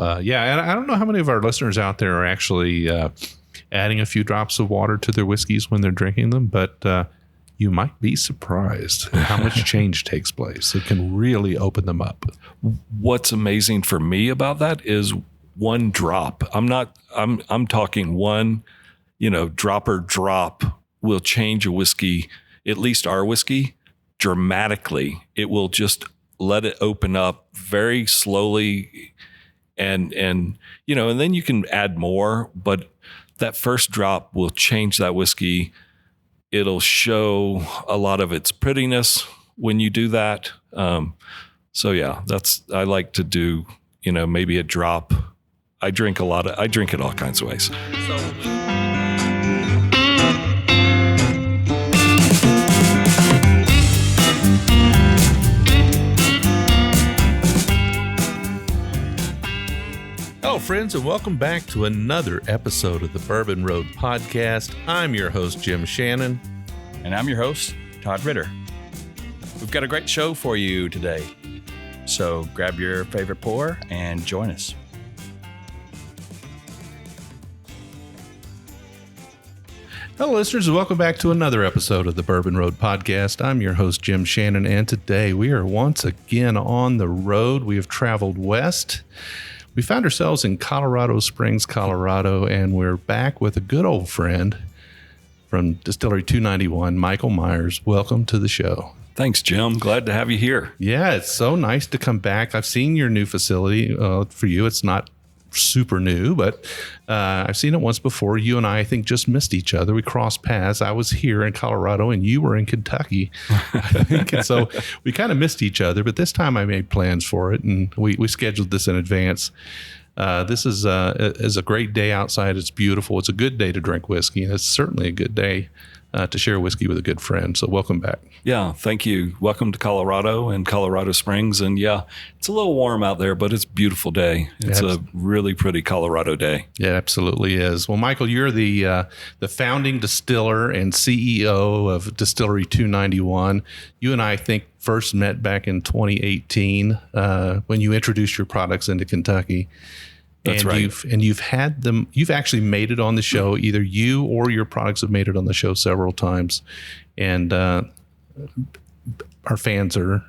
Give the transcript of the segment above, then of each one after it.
and I don't know how many of our listeners out there are actually adding a few drops of water to their whiskeys when they're drinking them, but you might be surprised at how much change takes place. It can really open them up. What's amazing for me about that is one drop. I'm talking one, drop will change a whiskey, at least our whiskey, dramatically. It will just let it open up very slowly and then you can add more, but that first drop will change that whiskey. It'll show a lot of its prettiness when you do that. So yeah, I like to do, maybe a drop. I drink it all kinds of ways. Hello, friends, and welcome back to another episode of the Bourbon Road Podcast. I'm your host, Jim Shannon. And I'm your host, Todd Ritter. We've got a great show for you today. So grab your favorite pour and join us. Hello, listeners, and welcome back to another episode of the Bourbon Road Podcast. I'm your host, Jim Shannon, and today we are once again on the road. We have traveled west. We found ourselves in Colorado Springs, Colorado, and we're back with a good old friend from Distillery 291, Michael Myers. Welcome to the show. Thanks, Jim. Glad to have you here. Yeah, it's so nice to come back. I've seen your new facility. For you, it's not super new, but I've seen it once before. You and I think, just missed each other. We crossed paths. I was here in Colorado and you were in Kentucky, I think. And so we kind of missed each other, but this time I made plans for it and we scheduled this in advance. This is a great day outside. It's beautiful. It's a good day to drink whiskey, and it's certainly a good day to share whiskey with a good friend. So welcome back. Yeah, thank you. Welcome to Colorado and Colorado Springs. And yeah, it's a little warm out there, but it's a beautiful day. It's a really pretty Colorado day. Yeah, it absolutely is. Well, Michael, you're the founding distiller and CEO of Distillery 291. You and I think first met back in 2018 when you introduced your products into Kentucky. That's right. You've had them. You've actually made it on the show. Either you or your products have made it on the show several times, and our fans are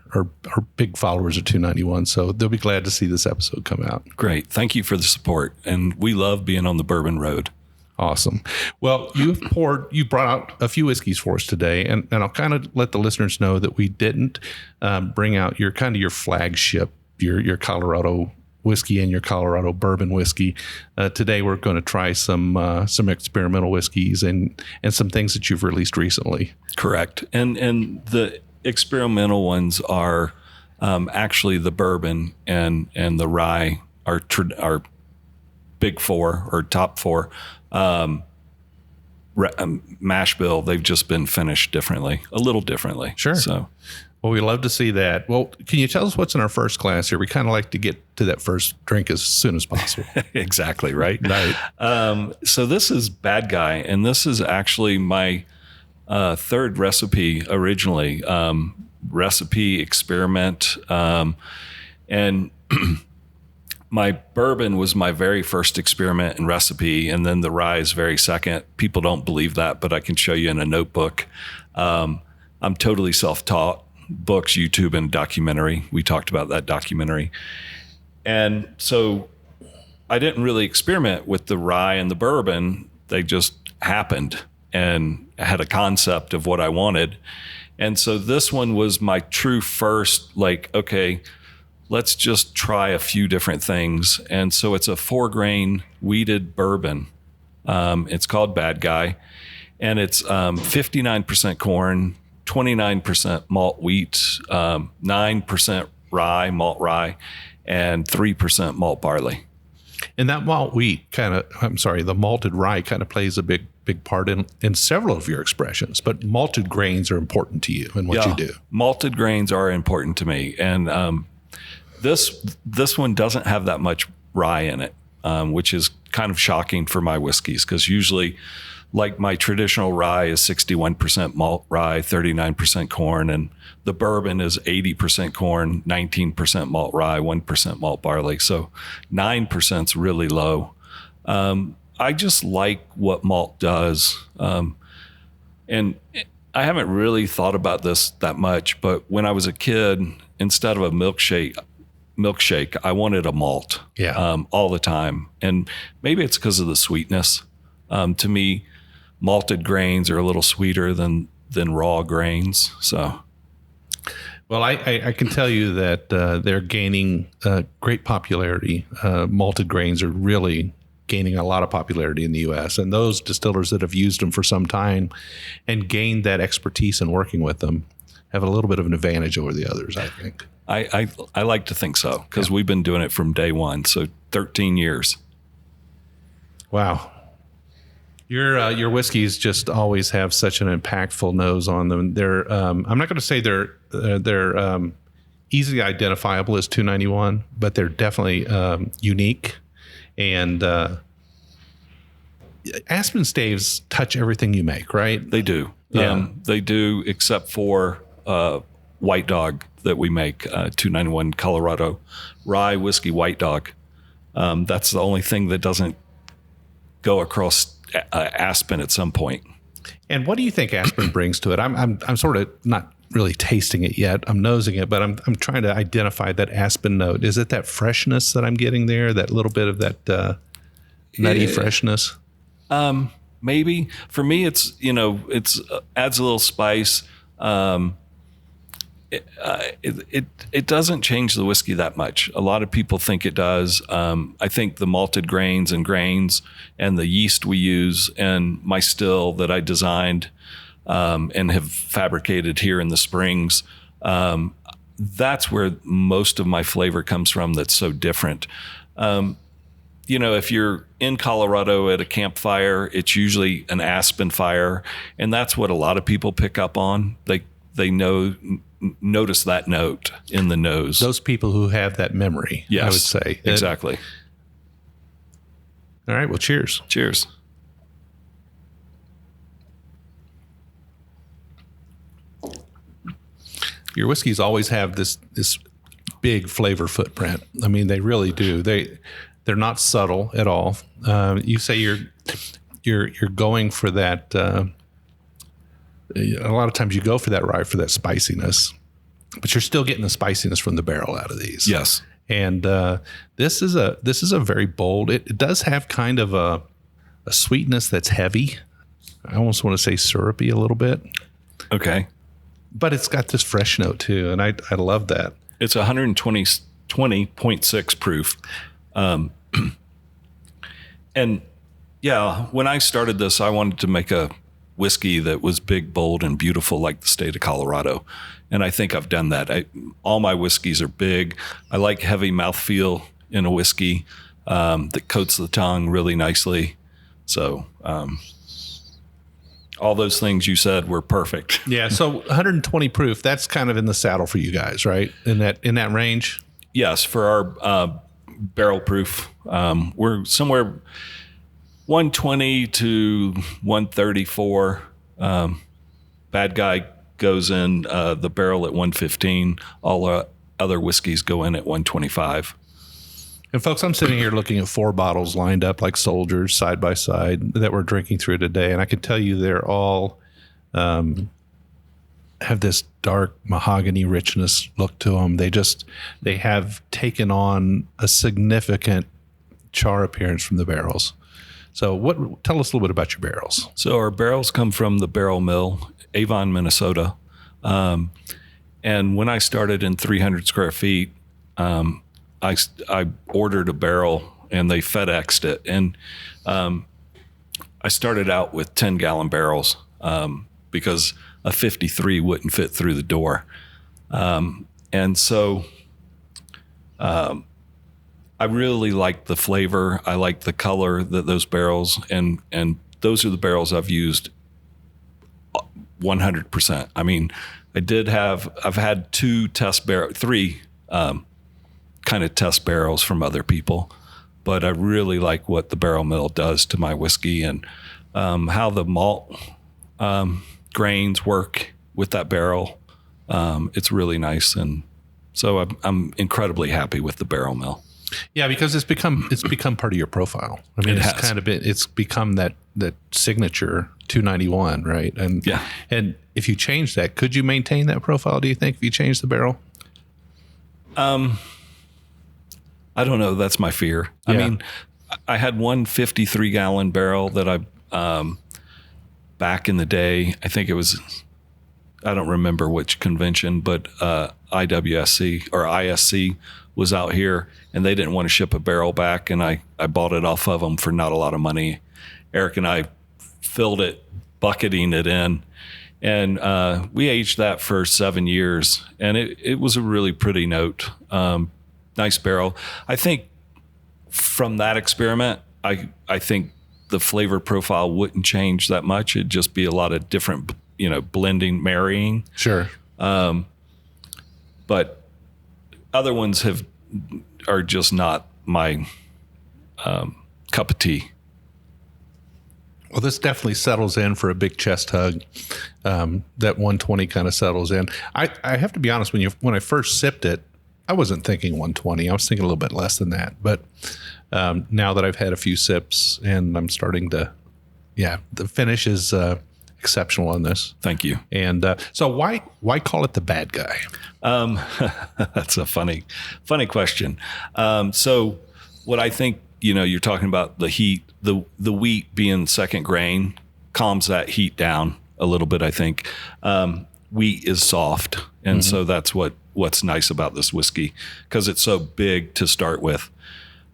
big followers of 291. So they'll be glad to see this episode come out. Great, thank you for the support, and we love being on the Bourbon Road. Awesome. Well, you brought out a few whiskeys for us today, and I'll kind of let the listeners know that we didn't bring out your flagship, your Colorado whiskey and your Colorado bourbon whiskey. Today we're going to try some experimental whiskeys and some things that you've released recently. Correct. And the experimental ones are actually the bourbon and the rye, our big four or top four. Mash bill, they've just been finished a little differently. Sure. So. Well, we love to see that. Well, can you tell us what's in our first glass here? We kind of like to get to that first drink as soon as possible. Exactly, right? Right. So this is Bad Guy, and this is actually my third recipe originally. Recipe experiment. And my bourbon was my very first experiment and recipe, and then the rye is very second. People don't believe that, but I can show you in a notebook. I'm totally self-taught. Books, YouTube, and documentary. We talked about that documentary. And so I didn't really experiment with the rye and the bourbon. They just happened, and I had a concept of what I wanted. And so this one was my true first, okay, let's just try a few different things. And so it's a 4-grain wheated bourbon. It's called Bad Guy, and it's 59% corn, 29% malt wheat, 9% rye, malt rye, and 3% malt barley. And that the malted rye kind of plays a big part in several of your expressions, but malted grains are important to you and what you do. Malted grains are important to me. And this one doesn't have that much rye in it, which is kind of shocking for my whiskeys, because usually like my traditional rye is 61% malt rye, 39% corn, and the bourbon is 80% corn, 19% malt rye, 1% malt barley. So 9% is really low. I just like what malt does. And I haven't really thought about this that much, but when I was a kid, instead of a milkshake, I wanted a malt all the time. And maybe it's because of the sweetness. To me, malted grains are a little sweeter than raw grains. So, well, I can tell you that they're gaining great popularity. Malted grains are really gaining a lot of popularity in the U.S. And those distillers that have used them for some time and gained that expertise in working with them have a little bit of an advantage over the others, I think. I like to think so, because we've been doing it from day one, so 13 years. Wow. Your whiskeys just always have such an impactful nose on them. They're I'm not going to say they're easily identifiable as 291, but they're definitely unique. And Aspen staves touch everything you make, right? They do. Yeah. They do, except for White Dog that we make, 291 Colorado rye whiskey White Dog. That's the only thing that doesn't go across Aspen at some point. And what do you think Aspen brings to it? I'm sort of not really tasting it yet. I'm nosing it, but I'm trying to identify that Aspen note. Is it that freshness that I'm getting there? That little bit of that nutty freshness? Maybe. For me, it's adds a little spice. It doesn't change the whiskey that much. A lot of people think it does. I think the malted grains and the yeast we use and my still that I designed and have fabricated here in the Springs, that's where most of my flavor comes from that's so different. If you're in Colorado at a campfire, it's usually an aspen fire, and that's what a lot of people pick up on. They notice that note in the nose. Those people who have that memory, yes, I would say. Exactly. All right, well, cheers. Cheers. Your whiskeys always have this big flavor footprint. I mean, they really do. They're not subtle at all. You say you're going for that. A lot of times you go for that rye for that spiciness, but you're still getting the spiciness from the barrel out of these. Yes. And this is a very bold. It does have kind of a sweetness that's heavy. I almost want to say syrupy a little bit. Okay. But it's got this fresh note too, and I love that. It's 120.6 proof. And yeah, when I started this, I wanted to make a whiskey that was big, bold, and beautiful like the state of Colorado. And I think I've done that. All my whiskeys are big. I like heavy mouthfeel in a whiskey that coats the tongue really nicely. So all those things you said were perfect. Yeah, so 120 proof, that's kind of in the saddle for you guys, right? In that range? Yes, for our barrel proof, we're somewhere 120 to 134. Bad Guy goes in the barrel at 115. All other whiskeys go in at 125. And folks, I'm sitting here looking at 4 bottles lined up like soldiers side by side that we're drinking through today. And I can tell you they're all have this dark mahogany richness look to them. They have taken on a significant char appearance from the barrels. So tell us a little bit about your barrels. So our barrels come from the Barrel Mill, Avon, Minnesota. And when I started in 300 square feet, I ordered a barrel and they FedExed it. And I started out with 10-gallon barrels because a 53 wouldn't fit through the door. And so I really like the flavor. I like the color that those barrels, and those are the barrels I've used 100%. I mean, I've had 3 kind of test barrels from other people, but I really like what the Barrel Mill does to my whiskey. And how the malt grains work with that barrel. It's really nice, and so I'm incredibly happy with the barrel mill. Yeah, because it's become part of your profile. I mean, it's become that signature 291, right? And yeah. And if you change that, could you maintain that profile? Do you think if you change the barrel? I don't know. That's my fear. Yeah. I mean, I had one 53-gallon barrel that I back in the day. I think it was, I don't remember which convention, but IWSC or ISC was out here, and they didn't want to ship a barrel back, and I bought it off of them for not a lot of money. Eric and I filled it, bucketing it in, and we aged that for 7 years, and it was a really pretty note. Nice barrel. I think from that experiment, I think the flavor profile wouldn't change that much. It'd just be a lot of different, blending, marrying. Sure. But other ones are just not my cup of tea. Well, this definitely settles in for a big chest hug. That 120 kind of settles in. I have to be honest, when I first sipped it, I wasn't thinking 120. I was thinking a little bit less than that. But now that I've had a few sips and I'm starting to, the finish is exceptional on this. Thank you. And so why call it the bad guy? That's a funny question. So what I think, you're talking about the heat, the wheat being second grain calms that heat down a little bit, I think. Wheat is soft. And so that's what's nice about this whiskey, because it's so big to start with.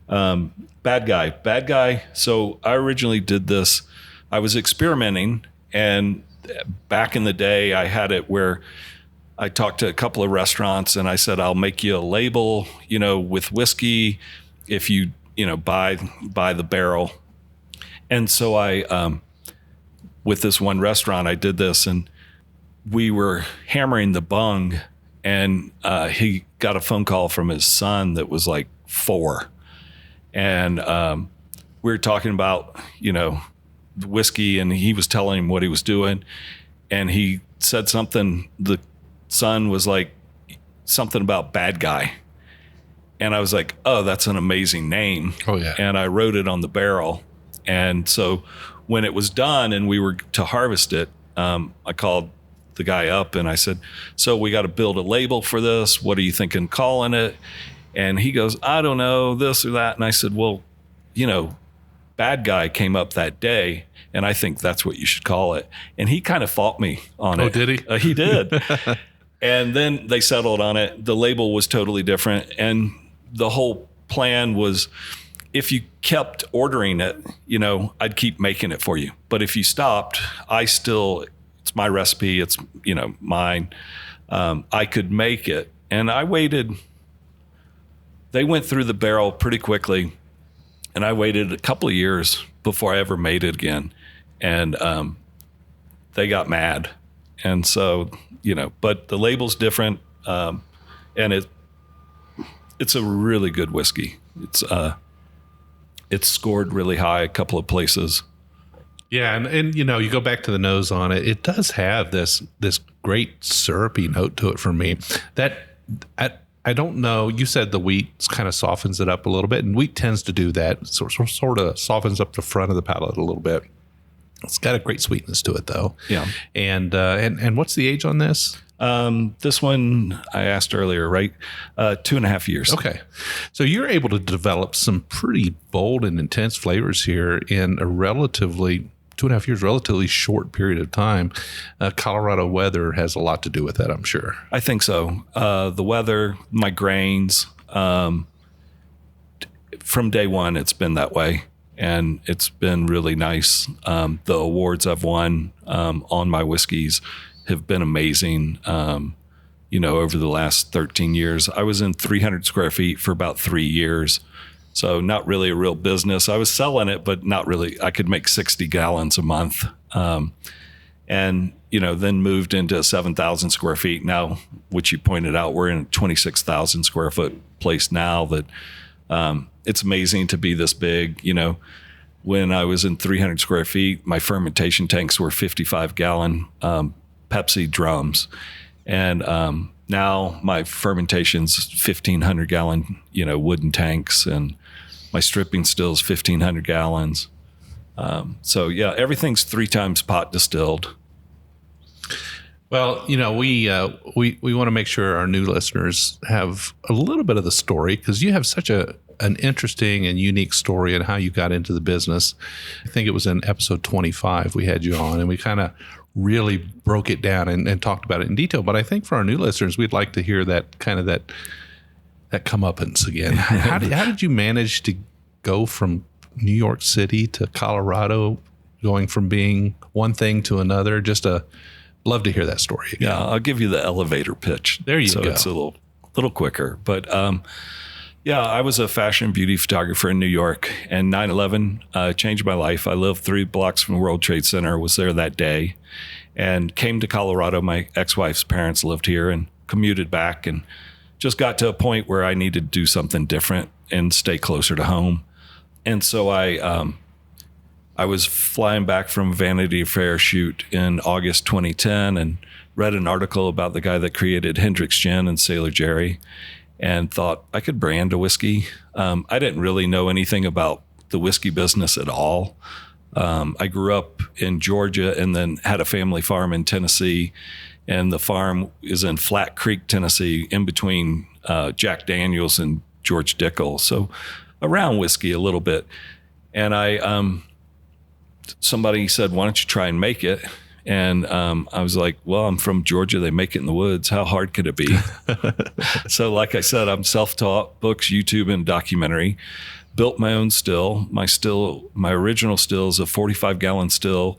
Bad guy. So I originally did this. I was experimenting, and back in the day, I had it where I talked to a couple of restaurants, and I said, I'll make you a label, with whiskey if you, buy the barrel. And so I, with this one restaurant, I did this, and we were hammering the bung, and he got a phone call from his son that was like 4. And we were talking about, the whiskey, and he was telling him what he was doing. And he said something, the son was like, something about bad guy. And I was like, oh, that's an amazing name. Oh, yeah. And I wrote it on the barrel. And so when it was done and we were to harvest it, I called the guy up and I said, so we got to build a label for this. What are you thinking calling it? And he goes, I don't know, this or that. And I said, well, bad guy came up that day, and I think that's what you should call it. And he kind of fought me on it. Oh, did he? He did. And then they settled on it. The label was totally different. And the whole plan was, if you kept ordering it, I'd keep making it for you. But if you stopped, it's my recipe. It's, mine. I could make it. And I waited. They went through the barrel pretty quickly, and I waited a couple of years before I ever made it again. And they got mad. And so, but the label's different. And it's a really good whiskey. It's scored really high a couple of places. Yeah, and you go back to the nose on it. It does have this great syrupy note to it for me. That I don't know. You said the wheat kind of softens it up a little bit, and wheat tends to do that. Sort of softens up the front of the palate a little bit. It's got a great sweetness to it, though. Yeah. And what's the age on this? This one I asked earlier, right? 2.5 years. Okay. So you're able to develop some pretty bold and intense flavors here in a relatively 2.5 years, relatively short period of time. Colorado weather has a lot to do with that, I'm sure. I think so. The weather, my grains, from day one, it's been that way. And it's been really nice. The awards I've won on my whiskeys have been amazing. Over the last 13 years, I was in 300 square feet for about 3 years. So not really a real business. I was selling it, but not really. I could make 60 gallons a month. Then moved into 7,000 square feet. Now, which you pointed out, we're in a 26,000 square foot place now that it's amazing to be this big. when I was in 300 square feet, my fermentation tanks were 55-gallon Pepsi drums. And now my fermentation's 1,500-gallon, wooden tanks, and my stripping still's 1,500 gallons. So yeah, everything's 3 times pot distilled. Well, we want to make sure our new listeners have a little bit of the story, because you have such an interesting and unique story on how you got into the business. I think it was in episode 25 we had you on, and we kind of really broke it down and talked about it in detail. But I think for our new listeners, we'd like to hear that comeuppance again. How did you manage to go from New York City to Colorado, going from being one thing to another? Love to hear that story again. Yeah, I'll give you the elevator pitch. There you go. So it's a little quicker. But yeah, I was a fashion and beauty photographer in New York, and 9/11 changed my life. I lived 3 blocks from the World Trade Center, was there that day, and came to Colorado. My ex-wife's parents lived here, and commuted back, and just got to a point where I needed to do something different and stay closer to home. And so I was flying back from Vanity Fair shoot in August 2010 and read an article about the guy that created Hendrick's Gin and Sailor Jerry, and thought I could brand a whiskey. I didn't really know anything about the whiskey business at all. I grew up in Georgia and then had a family farm in Tennessee, and the farm is in Flat Creek, Tennessee, in between Jack Daniels and George Dickel. So around whiskey a little bit. And somebody said, why don't you try and make it? And I was like, well, I'm from Georgia. They make it in the woods. How hard could it be? So like I said, I'm self-taught, books, YouTube, and documentary. Built my own still. My original still is a 45-gallon still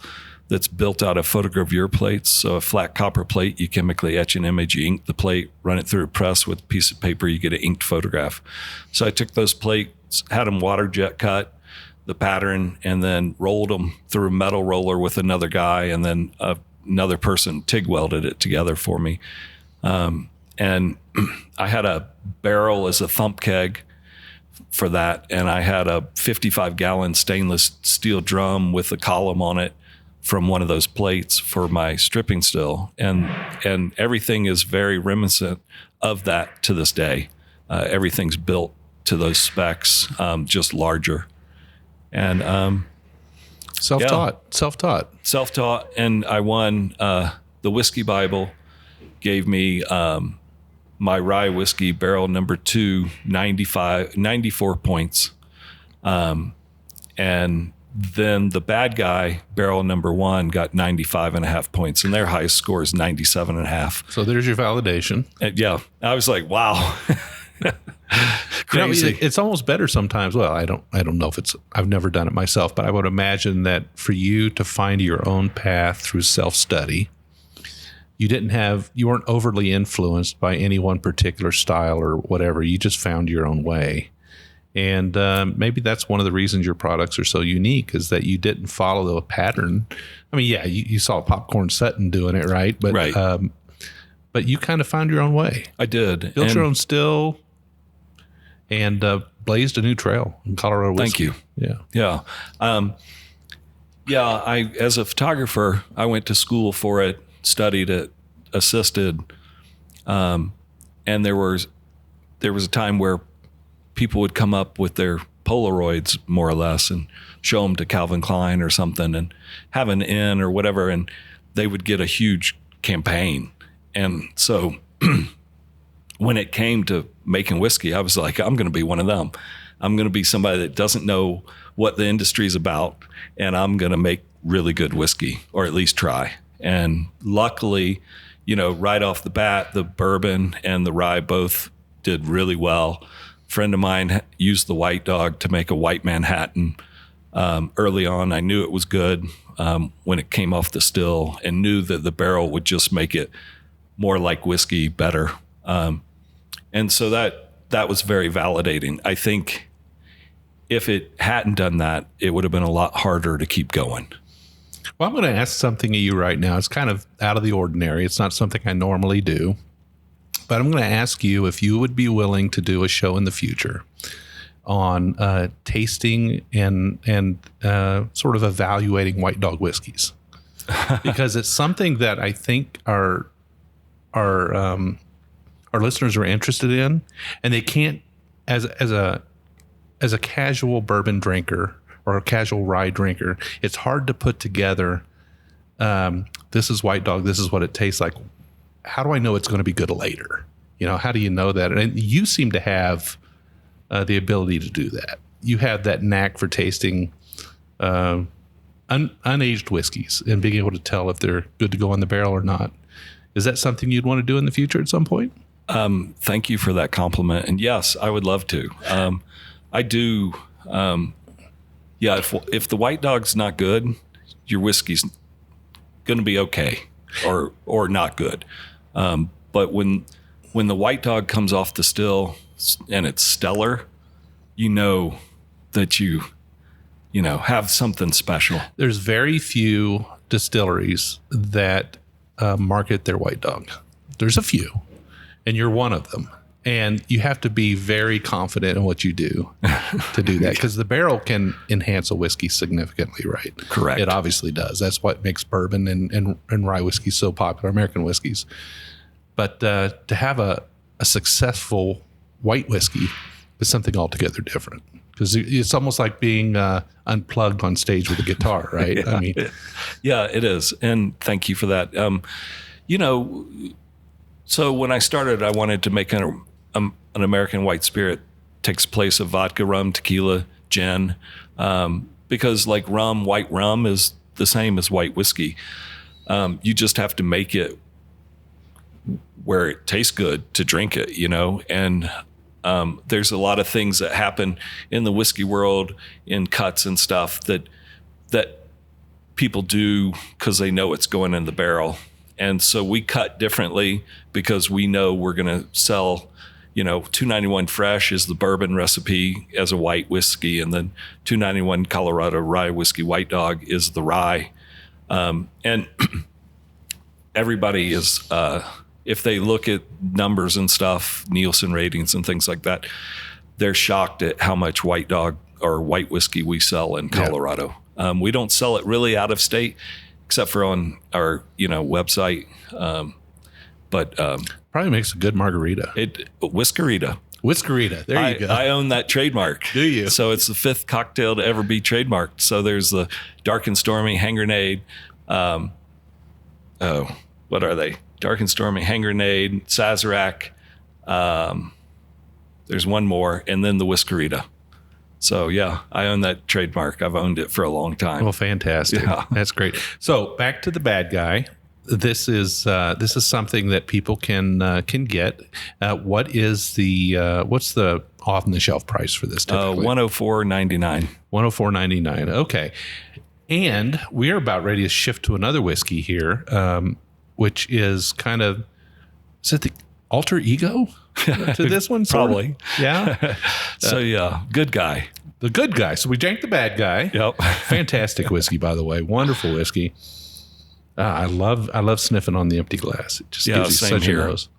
that's built out of photogravure plates. So a flat copper plate, you chemically etch an image, you ink the plate, run it through a press with a piece of paper, you get an inked photograph. So I took those plates, had them water jet cut, the pattern, and then rolled them through a metal roller with another guy, and then another person TIG welded it together for me. And I had a barrel as a thump keg for that, and I had a 55-gallon stainless steel drum with a column on it from one of those plates for my stripping still, and everything is very reminiscent of that to this day. Everything's built to those specs, just larger. And self-taught, and I won the Whiskey Bible. Gave me my rye whiskey barrel number 2 94 points, and then the bad guy barrel number 1 got 95.5 points, and their highest score is 97.5. So there's your validation. And yeah, I was like, wow. Crazy. It's almost better sometimes. Well, I don't know if I've never done it myself, but I would imagine that for you to find your own path through self-study, you weren't overly influenced by any one particular style or whatever. You just found your own way. And maybe that's one of the reasons your products are so unique, is that you didn't follow a pattern. I mean, yeah, you saw Popcorn Sutton doing it, right? But, right. But you kind of found your own way. I did. Built your own still, and blazed a new trail in Colorado whiskey. Thank you. Yeah. I as a photographer, I went to school for it, studied it, assisted, and there was a time where people would come up with their Polaroids, more or less, and show them to Calvin Klein or something, and have an in or whatever, and they would get a huge campaign. And so when it came to making whiskey, I was like, I'm going to be one of them. I'm going to be somebody that doesn't know what the industry is about, and I'm going to make really good whiskey, or at least try. And luckily, right off the bat, the bourbon and the rye both did really well. A friend of mine used the White Dog to make a White Manhattan. Early on, I knew it was good when it came off the still, and knew that the barrel would just make it more like whiskey, better. And so that was very validating. I think if it hadn't done that, it would have been a lot harder to keep going. Well, I'm going to ask something of you right now. It's kind of out of the ordinary. It's not something I normally do. But I'm going to ask you if you would be willing to do a show in the future on tasting and sort of evaluating White Dog whiskeys, because it's something that I think our listeners are interested in, and they can't, as a casual bourbon drinker or a casual rye drinker, it's hard to put together. This is White Dog. This is what it tastes like. How do I know it's going to be good later? How do you know that? And you seem to have the ability to do that. You have that knack for tasting unaged whiskeys and being able to tell if they're good to go on the barrel or not. Is that something you'd want to do in the future at some point? Thank you for that compliment. And yes, I would love to. I do. If the White Dog's not good, your whiskey's going to be okay or not good. But when the White Dog comes off the still and it's stellar, that you have something special. There's very few distilleries that market their White Dog. There's a few, and you're one of them. And you have to be very confident in what you do to do that, because the barrel can enhance a whiskey significantly, right? Correct. It obviously does. That's what makes bourbon and rye whiskey so popular, American whiskeys. But to have a successful white whiskey is something altogether different, because it's almost like being unplugged on stage with a guitar, right? Yeah. I mean, yeah, it is. And thank you for that. So when I started, I wanted to make an American white spirit takes place of vodka, rum, tequila, gin, because like rum, white rum is the same as white whiskey. You just have to make it where it tastes good to drink it, and there's a lot of things that happen in the whiskey world in cuts and stuff that people do because they know it's going in the barrel. And so we cut differently because we know we're going to sell, 291 Fresh is the bourbon recipe as a white whiskey. And then 291 Colorado Rye Whiskey White Dog is the rye. And everybody is, if they look at numbers and stuff, Nielsen ratings and things like that, they're shocked at how much White Dog or white whiskey we sell in Colorado. Yeah. We don't sell it really out of state, except for on our, website. But probably makes a good margarita. Whiskerita. Whiskerita. There you go. I own that trademark. Do you? So it's the 5th cocktail to ever be trademarked. So there's the Dark and Stormy, Hand Grenade. What are they? Dark and Stormy, Hand Grenade, Sazerac. There's one more, and then the Whiskerita. So yeah, I own that trademark. I've owned it for a long time. Well, fantastic. Yeah. That's great. So back to the bad guy. This is something that people can get. What's the off the shelf price for this? $104.99. $104.99. Okay. And we are about ready to shift to another whiskey here, which is kind of, is it the alter ego to this one? Probably. Yeah. So yeah, good guy. The good guy. So we drank the bad guy. Yep. Fantastic whiskey, by the way. Wonderful whiskey. I love sniffing on the empty glass. It just gives you such a nose.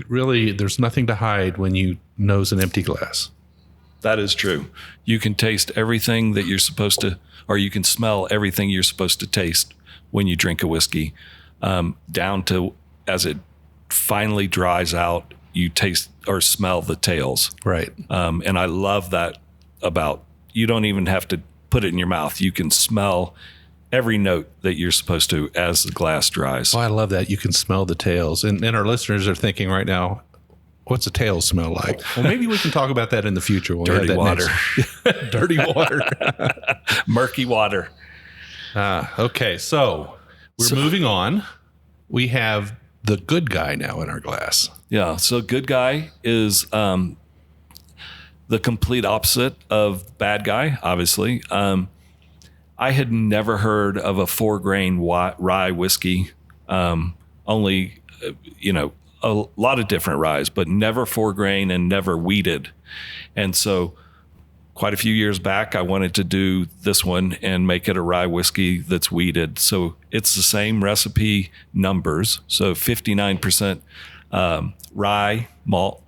Really, there's nothing to hide when you nose an empty glass. That is true. You can taste everything that you're supposed to, or you can smell everything you're supposed to taste when you drink a whiskey, down to as it finally dries out, you taste or smell the tails. Right. And I love that about, you don't even have to put it in your mouth. You can smell every note that you're supposed to as the glass dries. Oh, I love that. You can smell the tails. And our listeners are thinking right now, what's a tail smell like? Well, maybe we can talk about that in the future. When Dirty water. Dirty water. Murky water. Okay. So we're moving on. We have the good guy now in our glass. Yeah. So good guy is the complete opposite of bad guy, obviously. I had never heard of a 4-grain rye whiskey. Only, a lot of different ryes, but never 4-grain and never wheated. And so quite a few years back, I wanted to do this one and make it a rye whiskey that's wheated. So it's the same recipe numbers. So 59% rye malt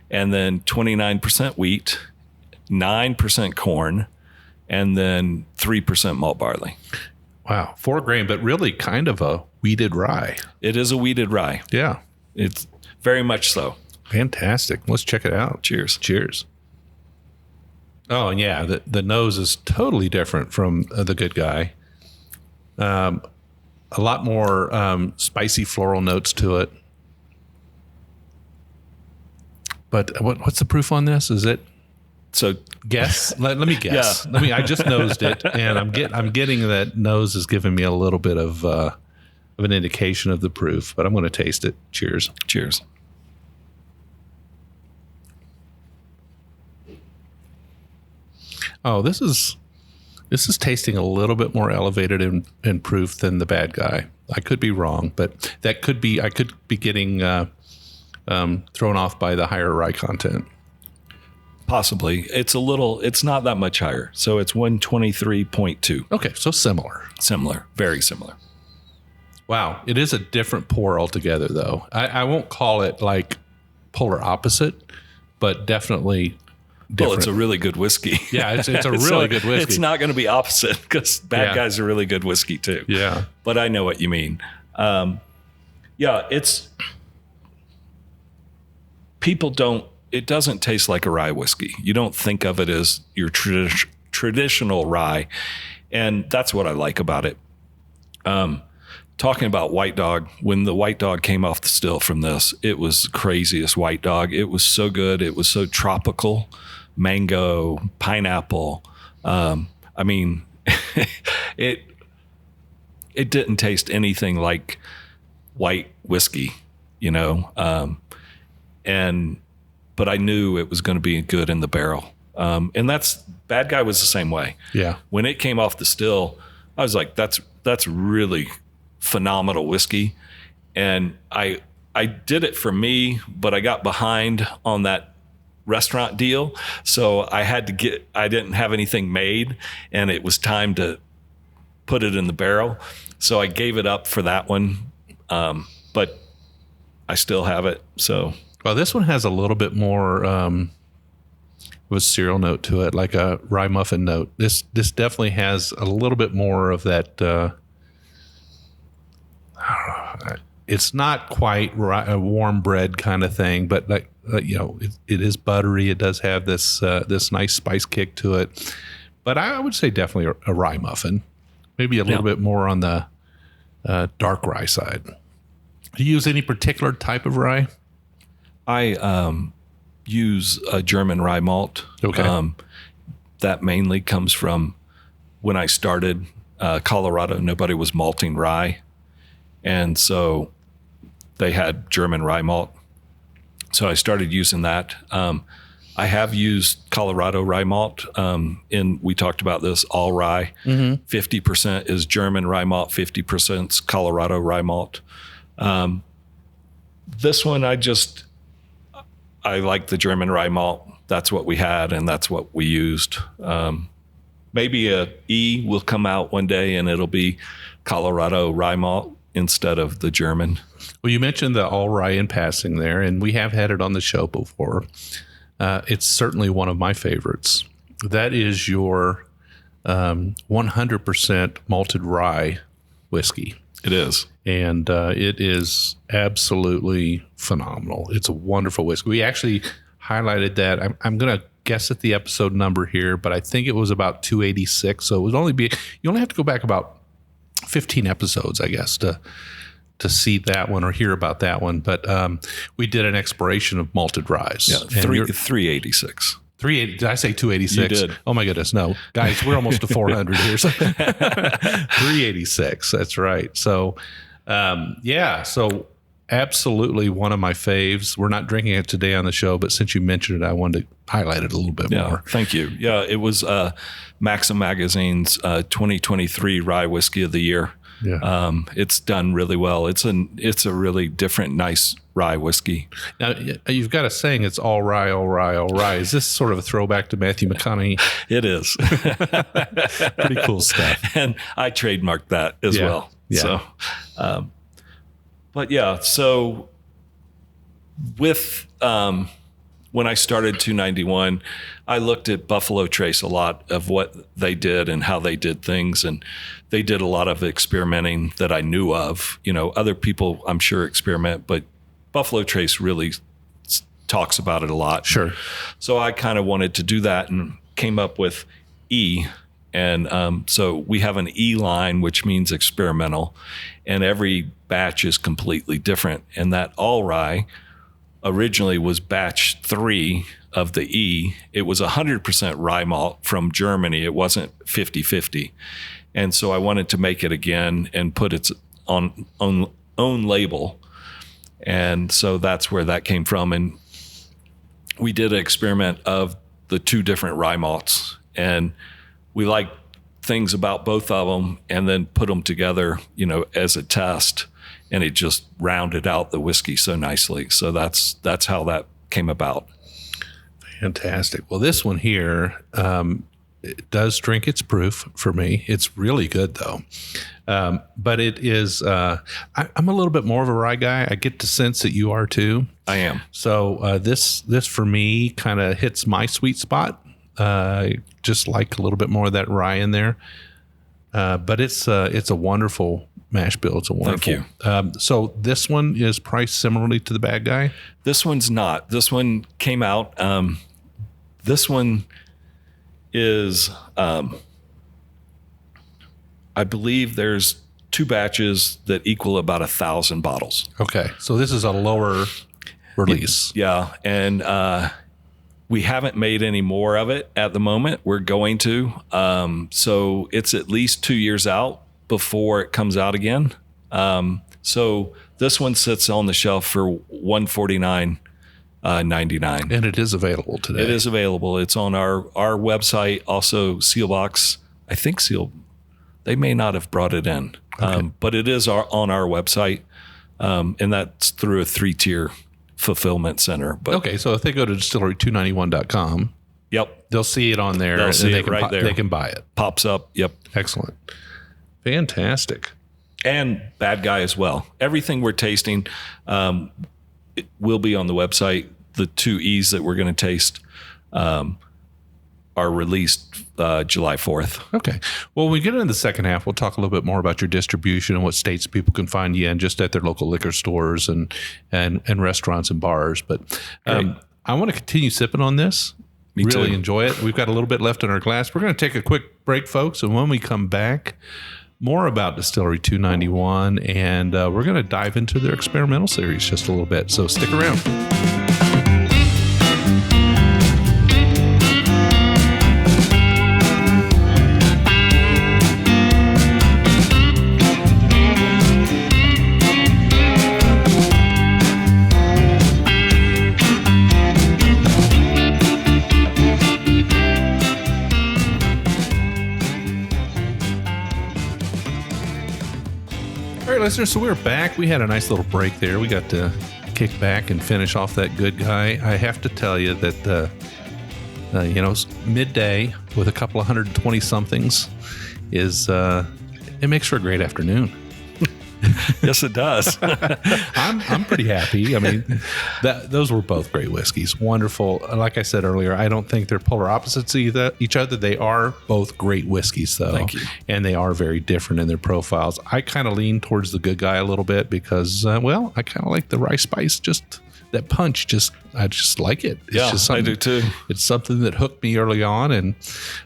and then 29% wheat, 9% corn, and then 3% malt barley. Wow. 4 grain, but really kind of a wheated rye. It is a wheated rye. Yeah. It's very much so. Fantastic. Let's check it out. Cheers. Cheers. Oh, and yeah, the nose is totally different from the Good Guy. A lot more spicy floral notes to it. But what's the proof on this? Is it? So Guess. Let me guess. Yeah. I just nosed it, and I'm getting that nose is giving me a little bit of an indication of the proof. But I'm going to taste it. Cheers. Cheers. Oh, this is tasting a little bit more elevated in proof than the Bad Guy. I could be wrong, but I could be getting thrown off by the higher rye content. Possibly. It's not that much higher. So it's 123.2. Okay, so similar. Similar. Very similar. Wow, it is a different pour altogether, though. I won't call it like polar opposite, but definitely different. Well, it's a really good whiskey. Yeah, it's a really good whiskey. It's not going to be opposite because Bad Guy's a really good whiskey too. Yeah. But I know what you mean. It doesn't taste like a rye whiskey. You don't think of it as your traditional rye. And that's what I like about it. Talking about White Dog, when the White Dog came off the still from this, it was the craziest White Dog. It was so good. It was so tropical, mango, pineapple. I mean, it didn't taste anything like white whiskey, you know. But I knew it was going to be good in the barrel. And Bad Guy was the same way. Yeah. When it came off the still, I was like, that's really phenomenal whiskey. And I did it for me, but I got behind on that restaurant deal. So I didn't have anything made, and it was time to put it in the barrel. So I gave it up for that one. But I still have it. So. Well, this one has a little bit more of a cereal note to it, like a rye muffin note. This definitely has a little bit more of that. It's not quite a warm bread kind of thing, but like it is buttery. It does have this nice spice kick to it. But I would say definitely a rye muffin, maybe a little bit more on the dark rye side. Do you use any particular type of rye? I use a German rye malt. Okay. That mainly comes from when I started Colorado. Nobody was malting rye. And so they had German rye malt. So I started using that. I have used Colorado rye malt. We talked about this, all rye. 50% is German rye malt, 50% is Colorado rye malt. This one, I like the German rye malt. That's what we had, and that's what we used. Maybe a E will come out one day, and it'll be Colorado rye malt instead of the German. Well, you mentioned the all rye in passing there, and we have had it on the show before. It's certainly one of my favorites. That is your 100% malted rye whiskey. It is. And it is absolutely phenomenal. It's a wonderful whiskey. We actually highlighted that. I'm going to guess at the episode number here, but I think it was about 286. So it was you only have to go back about 15 episodes, I guess, to see that one or hear about that one. But we did an exploration of malted ryes. Yeah, 386. 380. Did I say 286? You did. Oh my goodness. No, guys, we're almost to 400 here. So 386. That's right. So, so absolutely one of my faves. We're not drinking it today on the show, but since you mentioned it, I wanted to highlight it a little bit more. Thank you. Yeah, it was Maxim Magazine's 2023 Rye Whiskey of the Year. Yeah. It's done really well. It's a really different, nice rye whiskey. Now, you've got a saying, it's all rye, all rye, all rye. Is this sort of a throwback to Matthew McConaughey? It is. Pretty cool stuff. And I trademarked that as well. Yeah. So, so with when I started 291, I looked at Buffalo Trace a lot of what they did and how they did things. And they did a lot of experimenting that I knew of. You know, other people, I'm sure, experiment, but Buffalo Trace really talks about it a lot. Sure. So I kind of wanted to do that and came up with E. And so we have an E line, which means experimental, and every batch is completely different. And that all rye originally was batch 3 of the E. It was 100% rye malt from Germany. It wasn't 50-50. And so I wanted to make it again and put its own label. And so that's where that came from. And we did an experiment of the 2 different rye malts, and we liked things about both of them, and then put them together, you know, as a test, and it just rounded out the whiskey so nicely. So that's how that came about. Fantastic. Well, this one here, it does drink its proof for me. It's really good though. But it is, I'm a little bit more of a rye guy. I get the sense that you are too. I am. So this for me kind of hits my sweet spot. Just like a little bit more of that rye in there. But it's a wonderful mash bill. It's a wonderful. Thank you. So this one is priced similarly to the Bad Guy? This one's not. This one came out. This one is, I believe there's 2 batches that equal about 1,000 bottles. Okay. So this is a lower release. Yeah. And, we haven't made any more of it at the moment. We're going to. So it's at least 2 years out before it comes out again. So this one sits on the shelf for $149.99. And it is available today. It is available. It's on our website. Also, Sealbox. I think they may not have brought it in, Okay. but it is on our website, and that's through a 3-tier fulfillment center. But okay, so if they go to distillery291.com, yep, they'll see it on there. They'll see they it can right there. They can buy it. Pops up. Yep. Excellent. Fantastic. And Bad Guy as well. Everything we're tasting it will be on the website. The 2 E's that we're going to taste are released July 4th. Okay. Well, when we get into the second half, we'll talk a little bit more about your distribution and what states people can find you in, just at their local liquor stores and restaurants and bars. But I want to continue sipping on this. Me really too. enjoy it. We've got a little bit left in our glass. We're going to take a quick break, folks. And when we come back, more about Distillery 291. And we're going to dive into their experimental series just a little bit. So stick around. Listeners, so we're back. We had a nice little break there. We got to kick back and finish off that good guy. I have to tell you that, midday with a couple of 120 somethings is, it makes for a great afternoon. Yes, it does. I'm pretty happy. I mean, those were both great whiskeys. Wonderful. Like I said earlier, I don't think they're polar opposites to each other. They are both great whiskeys, though. Thank you. And they are very different in their profiles. I kind of lean towards the good guy a little bit because, I kind of like the rice spice. Just that punch. I just like it. It's Yeah, just I do too. It's something that hooked me early on. And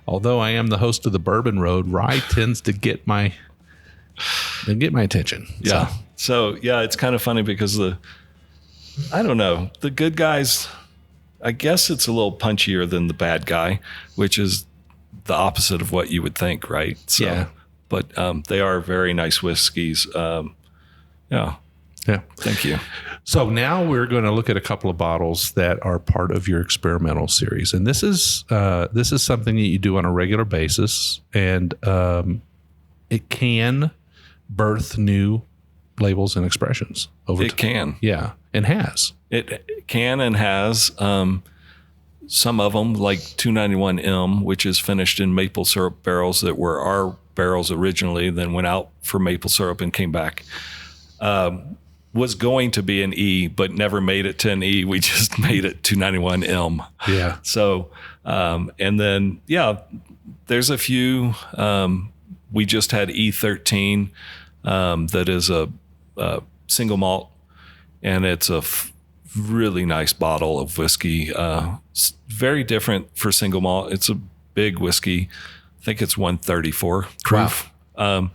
although I am the host of the Bourbon Road, rye tends to get my attention. Yeah. So it's kind of funny because the good guys, I guess it's a little punchier than the Bad Guy, which is the opposite of what you would think, right? So, Yeah. But they are very nice whiskeys. Yeah. Thank you. So now we're going to look at a couple of bottles that are part of your experimental series, and this is something that you do on a regular basis, and it can birth new labels and expressions over It can. Yeah, and has. It can and has. Some of them, like 291M, which is finished in maple syrup barrels that were our barrels originally, then went out for maple syrup and came back. was going to be an E, but never made it to an E. We just made it 291 M. Yeah. So, and then, there's a few. We just had E13 that is a single malt, and it's a really nice bottle of whiskey. Very different for single malt. It's a big whiskey. I think it's 134 proof. Wow.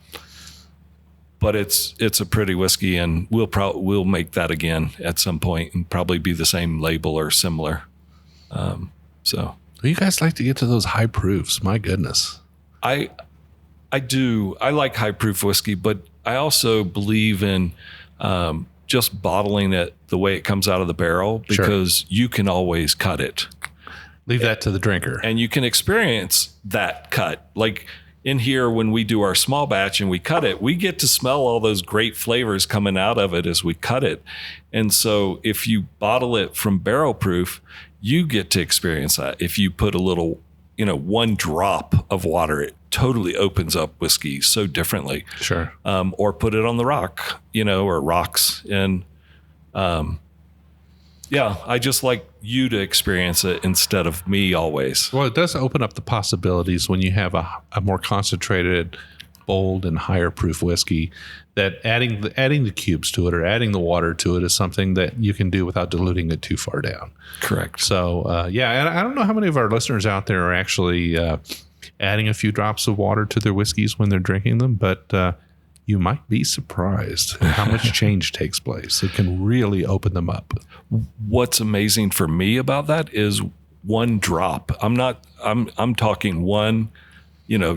But it's a pretty whiskey, and we'll make that again at some point, and probably be the same label or similar. So you guys like to get to those high proofs. My goodness. I do. I like high proof whiskey, but I also believe in just bottling it the way it comes out of the barrel, because you can always cut it. Leave that to the drinker. And you can experience that cut. Like in here, when we do our small batch and we cut it, we get to smell all those great flavors coming out of it as we cut it. And so if you bottle it from barrel proof, you get to experience that. If you put a little, 1 drop of water, it totally opens up whiskey so differently. Sure. Or put it on the rock, or rocks. And I just like you to experience it instead of me always. Well, it does open up the possibilities when you have a more concentrated, bold, and higher proof whiskey, that adding the cubes to it or adding the water to it is something that you can do without diluting it too far down. Correct. So, and I don't know how many of our listeners out there are actually adding a few drops of water to their whiskeys when they're drinking them, but you might be surprised at how much change takes place. It can really open them up. What's amazing for me about that is 1 drop. I'm talking 1,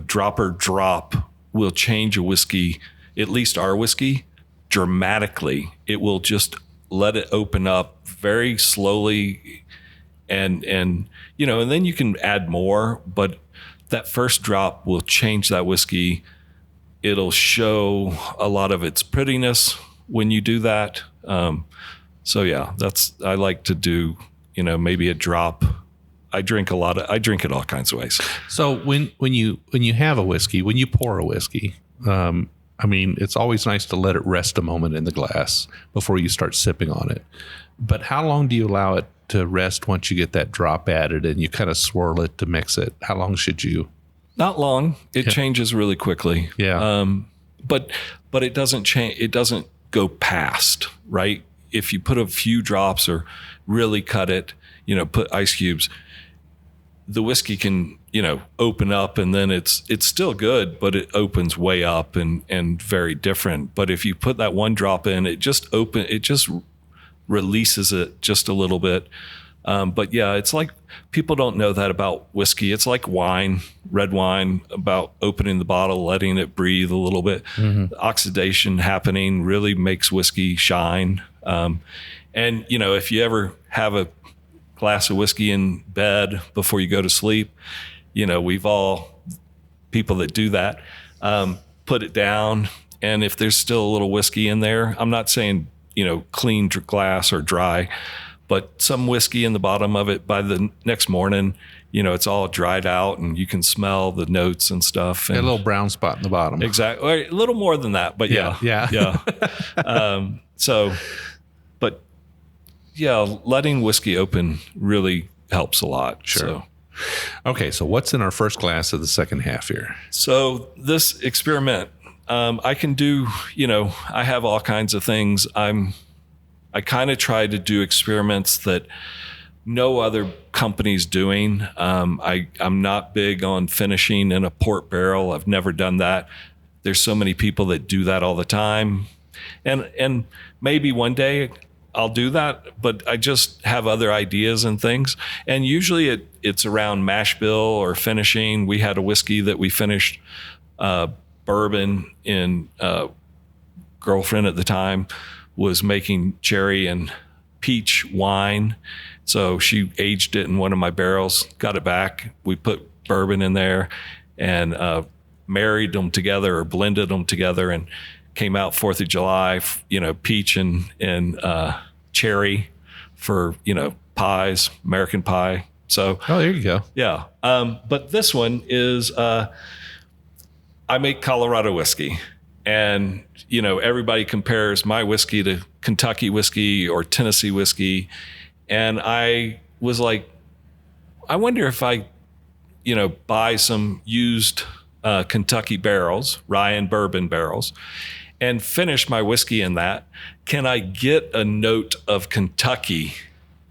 drop will change a whiskey, at least our whiskey, dramatically. It will just let it open up very slowly, and then you can add more, but that first drop will change that whiskey. It'll show a lot of its prettiness when you do that. I like to do, maybe a drop. I drink it all kinds of ways. So when you have a whiskey, when you pour a whiskey, it's always nice to let it rest a moment in the glass before you start sipping on it. But how long do you allow it to rest once you get that drop added and you kind of swirl it to mix it? How long should you? Not long. It changes really quickly. Yeah. But it doesn't change. It doesn't go past, right? If you put a few drops or really cut it, put ice cubes, the whiskey can, open up, and then it's still good, but it opens way up and very different. But if you put that 1 drop in, it just releases it just a little bit. But it's like, people don't know that about whiskey. It's like wine, red wine, about opening the bottle, letting it breathe a little bit. Mm-hmm. Oxidation happening really makes whiskey shine. And if you ever have a glass of whiskey in bed before you go to sleep, we've all, people that do that, put it down. And if there's still a little whiskey in there, I'm not saying, clean glass or dry, but some whiskey in the bottom of it, by the next morning, it's all dried out and you can smell the notes and stuff. And a little brown spot in the bottom. Exactly. A little more than that, but yeah. Letting whiskey open really helps a lot. Sure. So. Okay. So what's in our first glass of the second half here? So this experiment, I can do, I have all kinds of things. I kind of try to do experiments that no other company's doing. I'm not big on finishing in a port barrel. I've never done that. There's so many people that do that all the time. And maybe one day I'll do that, but I just have other ideas and things. And usually it's around mash bill or finishing. We had a whiskey that we finished, bourbon in, girlfriend at the time was making cherry and peach wine. So she aged it in one of my barrels, got it back. We put bourbon in there and married them together or blended them together and came out 4th of July, peach and cherry for, pies, American pie. So, there you go. Yeah. But this one is, I make Colorado whiskey. And, you know, everybody compares my whiskey to Kentucky whiskey or Tennessee whiskey. And I was like, I wonder if I, you know, buy some used Kentucky barrels, rye and bourbon barrels, and finish my whiskey in that. Can I get a note of Kentucky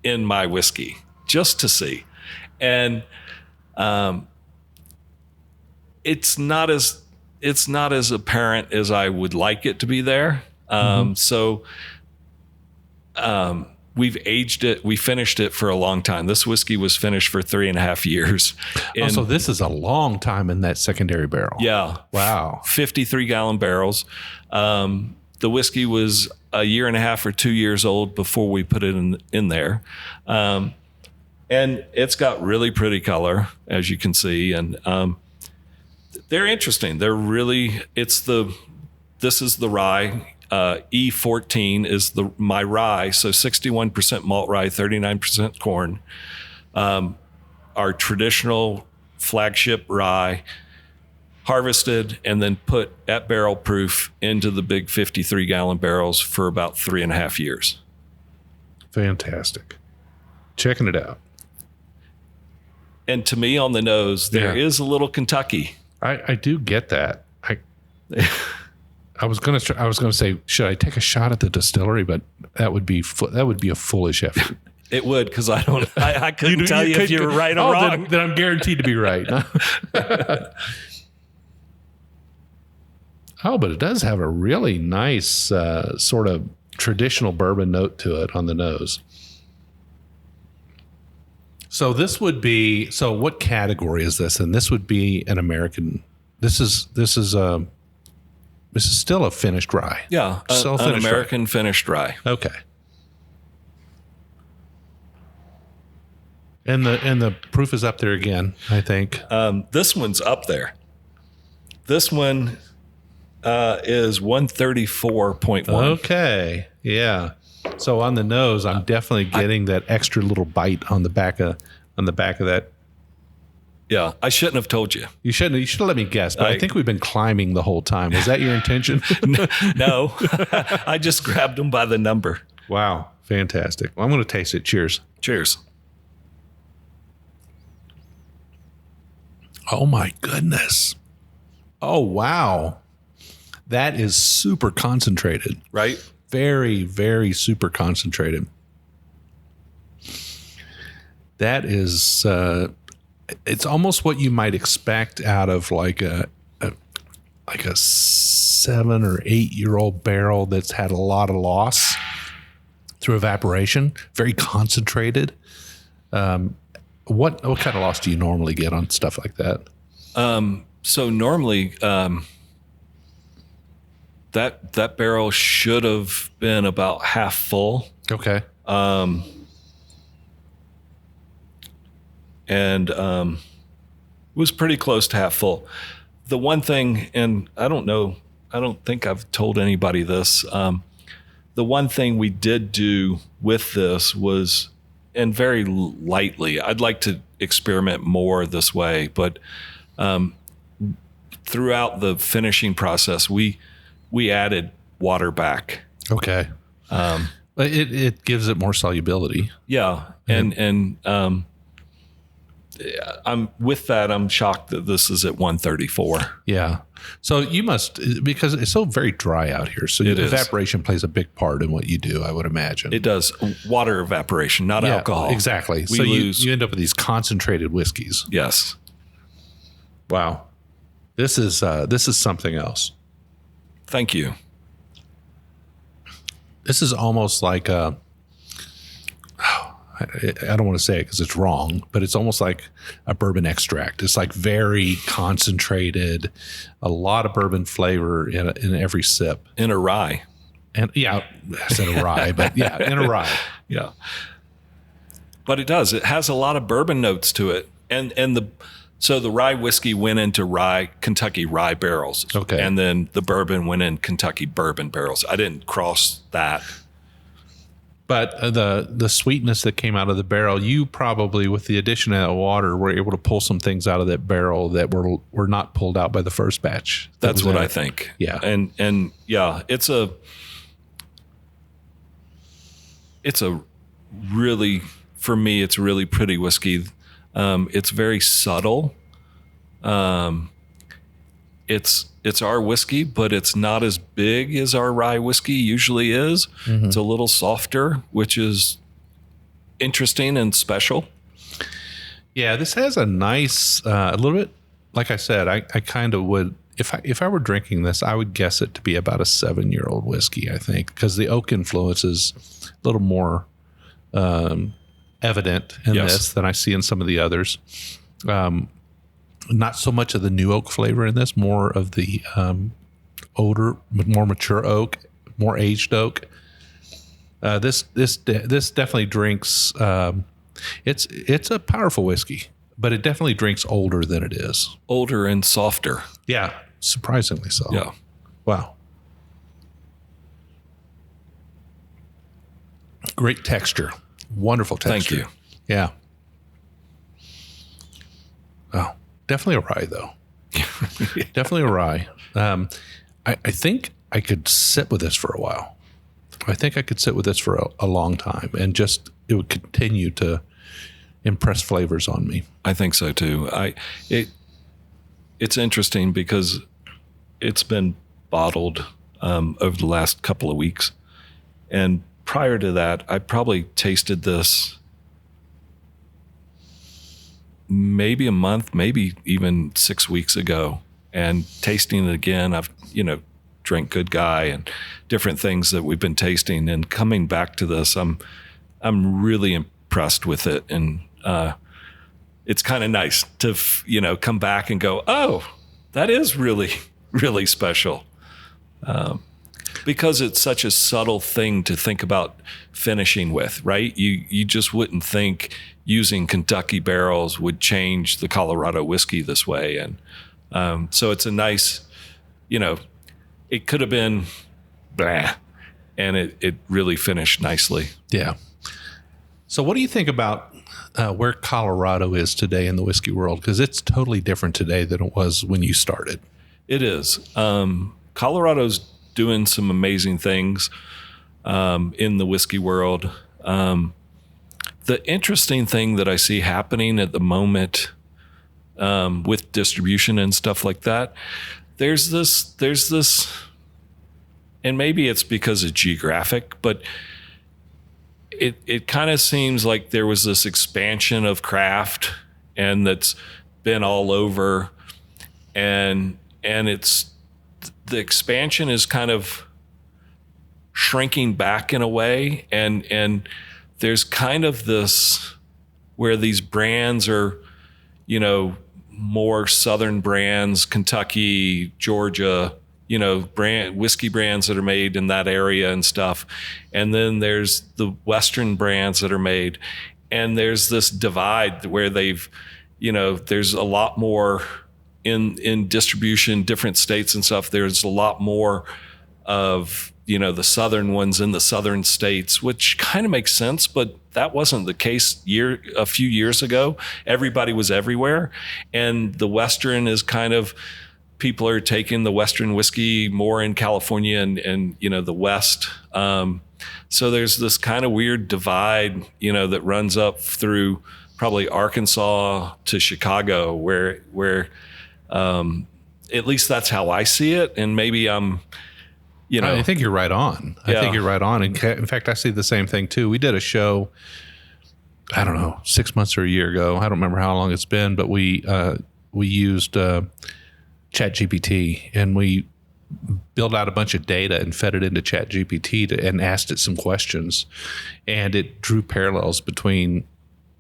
in my whiskey just to see? And it's not as apparent as I would like it to be there. So we've aged it. We finished it for a long time. This whiskey was finished for 3.5 years. So this is a long time in that secondary barrel. Yeah. Wow. 53-gallon barrels. The whiskey was 1.5 or 2 years old before we put it in there. And it's got really pretty color, as you can see. And they're interesting. They're really, this is the rye. E14 is my rye. So 61% malt rye, 39% corn. Our traditional flagship rye, harvested and then put at barrel proof into the big 53-gallon barrels for about 3.5 years. Fantastic. Checking it out. And to me, on the nose, there is a little Kentucky. I do get that. I was gonna say, should I take a shot at the distillery? But that would be a foolish effort. It would, because I couldn't tell you if you were right or wrong. Then I'm guaranteed to be right. Oh, but it does have a really nice sort of traditional bourbon note to it on the nose. So this would be, so what category is this? And this would be an American. This is still a finished rye. Yeah, an American finished rye. Okay. And the proof is up there again, I think. This one's up there. This one is 134.1. Okay. Yeah. So on the nose, I'm definitely getting that extra little bite on the back of that. Yeah, I shouldn't have told you. You should have let me guess, but I think we've been climbing the whole time. Was that your intention? No. I just grabbed them by the number. Wow. Fantastic. Well, I'm going to taste it. Cheers. Cheers. Oh my goodness. Oh, wow. That is super concentrated. Right? Very, very super concentrated. That is, it's almost what you might expect out of like a 7 or 8 year old barrel that's had a lot of loss through evaporation. Very concentrated. What kind of loss do you normally get on stuff like that? So normally, that barrel should have been about half full. Okay. And was pretty close to half full. The one thing, and I don't think I've told anybody this. The one thing we did do with this was, and very lightly, I'd like to experiment more this way, but throughout the finishing process, we added water back. Okay. It gives it more solubility. Yeah. And I'm shocked that this is at 134. Yeah. So you must, because it's so very dry out here. So evaporation plays a big part in what you do, I would imagine. It does. Water evaporation, not alcohol. Exactly. So you end up with these concentrated whiskeys. Yes. Wow. This is something else. Thank you. This is almost like I don't want to say it because it's wrong, but it's almost like a bourbon extract. It's like very concentrated, a lot of bourbon flavor in every sip. In a rye. And yeah, I said a rye, but yeah, in a rye. Yeah. But it does. It has a lot of bourbon notes to it. So the rye whiskey went into Kentucky rye barrels. Okay. And then the bourbon went in Kentucky bourbon barrels. I didn't cross that. But the sweetness that came out of the barrel, you probably, with the addition of that water, were able to pull some things out of that barrel that were not pulled out by the first batch. That's what I think. Yeah. And yeah, it's a really, for me, it's a really pretty whiskey. It's very subtle. It's our whiskey, but it's not as big as our rye whiskey usually is. Mm-hmm. It's a little softer, which is interesting and special. Yeah, this has a nice, a little bit, like I said, I kind of would, if I were drinking this, I would guess it to be about a 7-year-old whiskey, I think, because the oak influence is a little more evident in this than I see in some of the others. Not so much of the new oak flavor in this, more of the older, more mature oak, more aged oak. This definitely drinks. It's a powerful whiskey, but it definitely drinks older than it is. Older and softer. Yeah, surprisingly so. Yeah. Wow. Great texture. Wonderful texture. Thank you. Yeah. Oh. Definitely a rye, though. Definitely a rye. I think I could sit with this for a while. I think I could sit with this for a long time, and just it would continue to impress flavors on me. I think so too. It's interesting because it's been bottled over the last couple of weeks, and prior to that, I probably tasted this maybe a month, maybe even 6 weeks ago, and tasting it again. I've, drank Good Guy and different things that we've been tasting, and coming back to this, I'm really impressed with it. And, it's kind of nice to, come back and go, oh, that is really, really special. Because it's such a subtle thing to think about finishing with, right? You just wouldn't think using Kentucky barrels would change the Colorado whiskey this way. And so it's a nice, it could have been blah, and it really finished nicely. Yeah. So what do you think about where Colorado is today in the whiskey world? Because it's totally different today than it was when you started. It is. Colorado's doing some amazing things in the whiskey world. The interesting thing that I see happening at the moment with distribution and stuff like that, there's this, and maybe it's because of geographic, but it kind of seems like there was this expansion of craft, and that's been all over, and it's, the expansion is kind of shrinking back in a way, and there's kind of this where these brands are, more southern brands, Kentucky, Georgia, whiskey brands that are made in that area and stuff. And then there's the Western brands that are made. And there's this divide where they've, there's a lot more in distribution, different states and stuff. There's a lot more of, the southern ones in the southern states, which kind of makes sense, but that wasn't the case a few years ago. Everybody was everywhere. And the Western is kind of, people are taking the Western whiskey more in California and the West. So there's this kind of weird divide, that runs up through probably Arkansas to Chicago, where at least that's how I see it. And maybe I'm, I think you're right on. I think you're right on. In fact, I see the same thing too. We did a show, I don't know, 6 months or a year ago. I don't remember how long it's been, but we used ChatGPT, and we built out a bunch of data and fed it into ChatGPT and asked it some questions, and it drew parallels between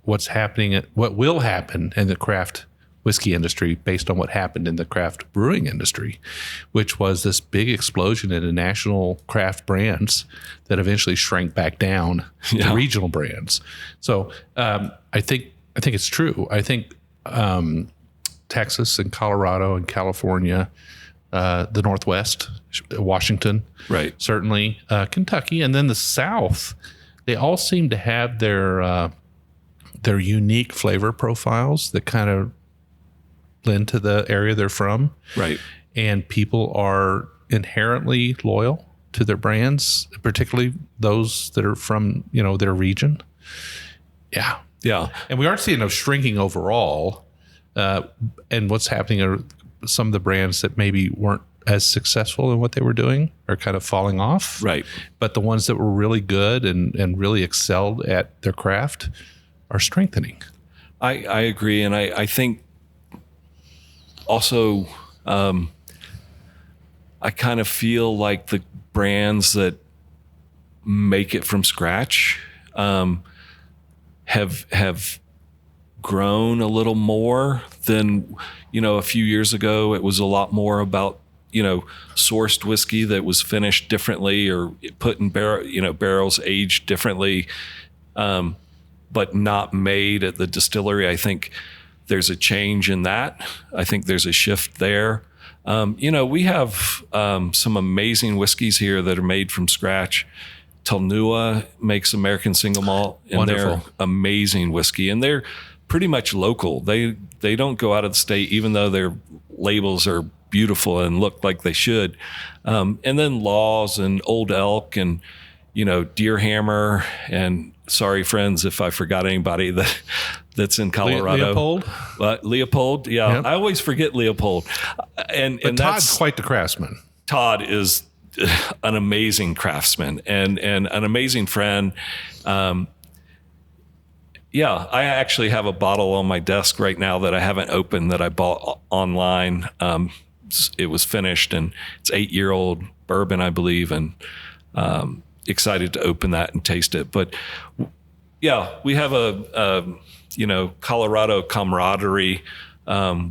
what's happening, what will happen in the craft whiskey industry based on what happened in the craft brewing industry, which was this big explosion in the national craft brands that eventually shrank back down to regional brands. So I think it's true. I think Texas and Colorado and California, the Northwest, Washington, right, certainly Kentucky, and then the South. they all seem to have their unique flavor profiles that kind of lend to the area they're from. Right. And people are inherently loyal to their brands, particularly those that are from, their region. Yeah. Yeah. And we are seeing a shrinking overall. And what's happening are some of the brands that maybe weren't as successful in what they were doing are kind of falling off. Right. But the ones that were really good and really excelled at their craft are strengthening. I agree. And I think also, I kind of feel like the brands that make it from scratch have grown a little more than, a few years ago. It was a lot more about, sourced whiskey that was finished differently or put in barrels aged differently, but not made at the distillery. I think there's a change in that. I think there's a shift there. We have some amazing whiskeys here that are made from scratch. Talnua makes American single malt, and Wonderful. they're amazing whiskey, and they're pretty much local. They don't go out of the state, even though their labels are beautiful and look like they should. And then Laws and Old Elk and Deer Hammer, and sorry friends if I forgot anybody that's in Colorado. Leopold, yeah. Yep. I always forget Leopold. And Todd's that's quite the craftsman. Todd is an amazing craftsman and an amazing friend. I actually have a bottle on my desk right now that I haven't opened that I bought online. It was finished, and it's 8-year-old bourbon, I believe, and excited to open that and taste it. But yeah, we have a Colorado camaraderie.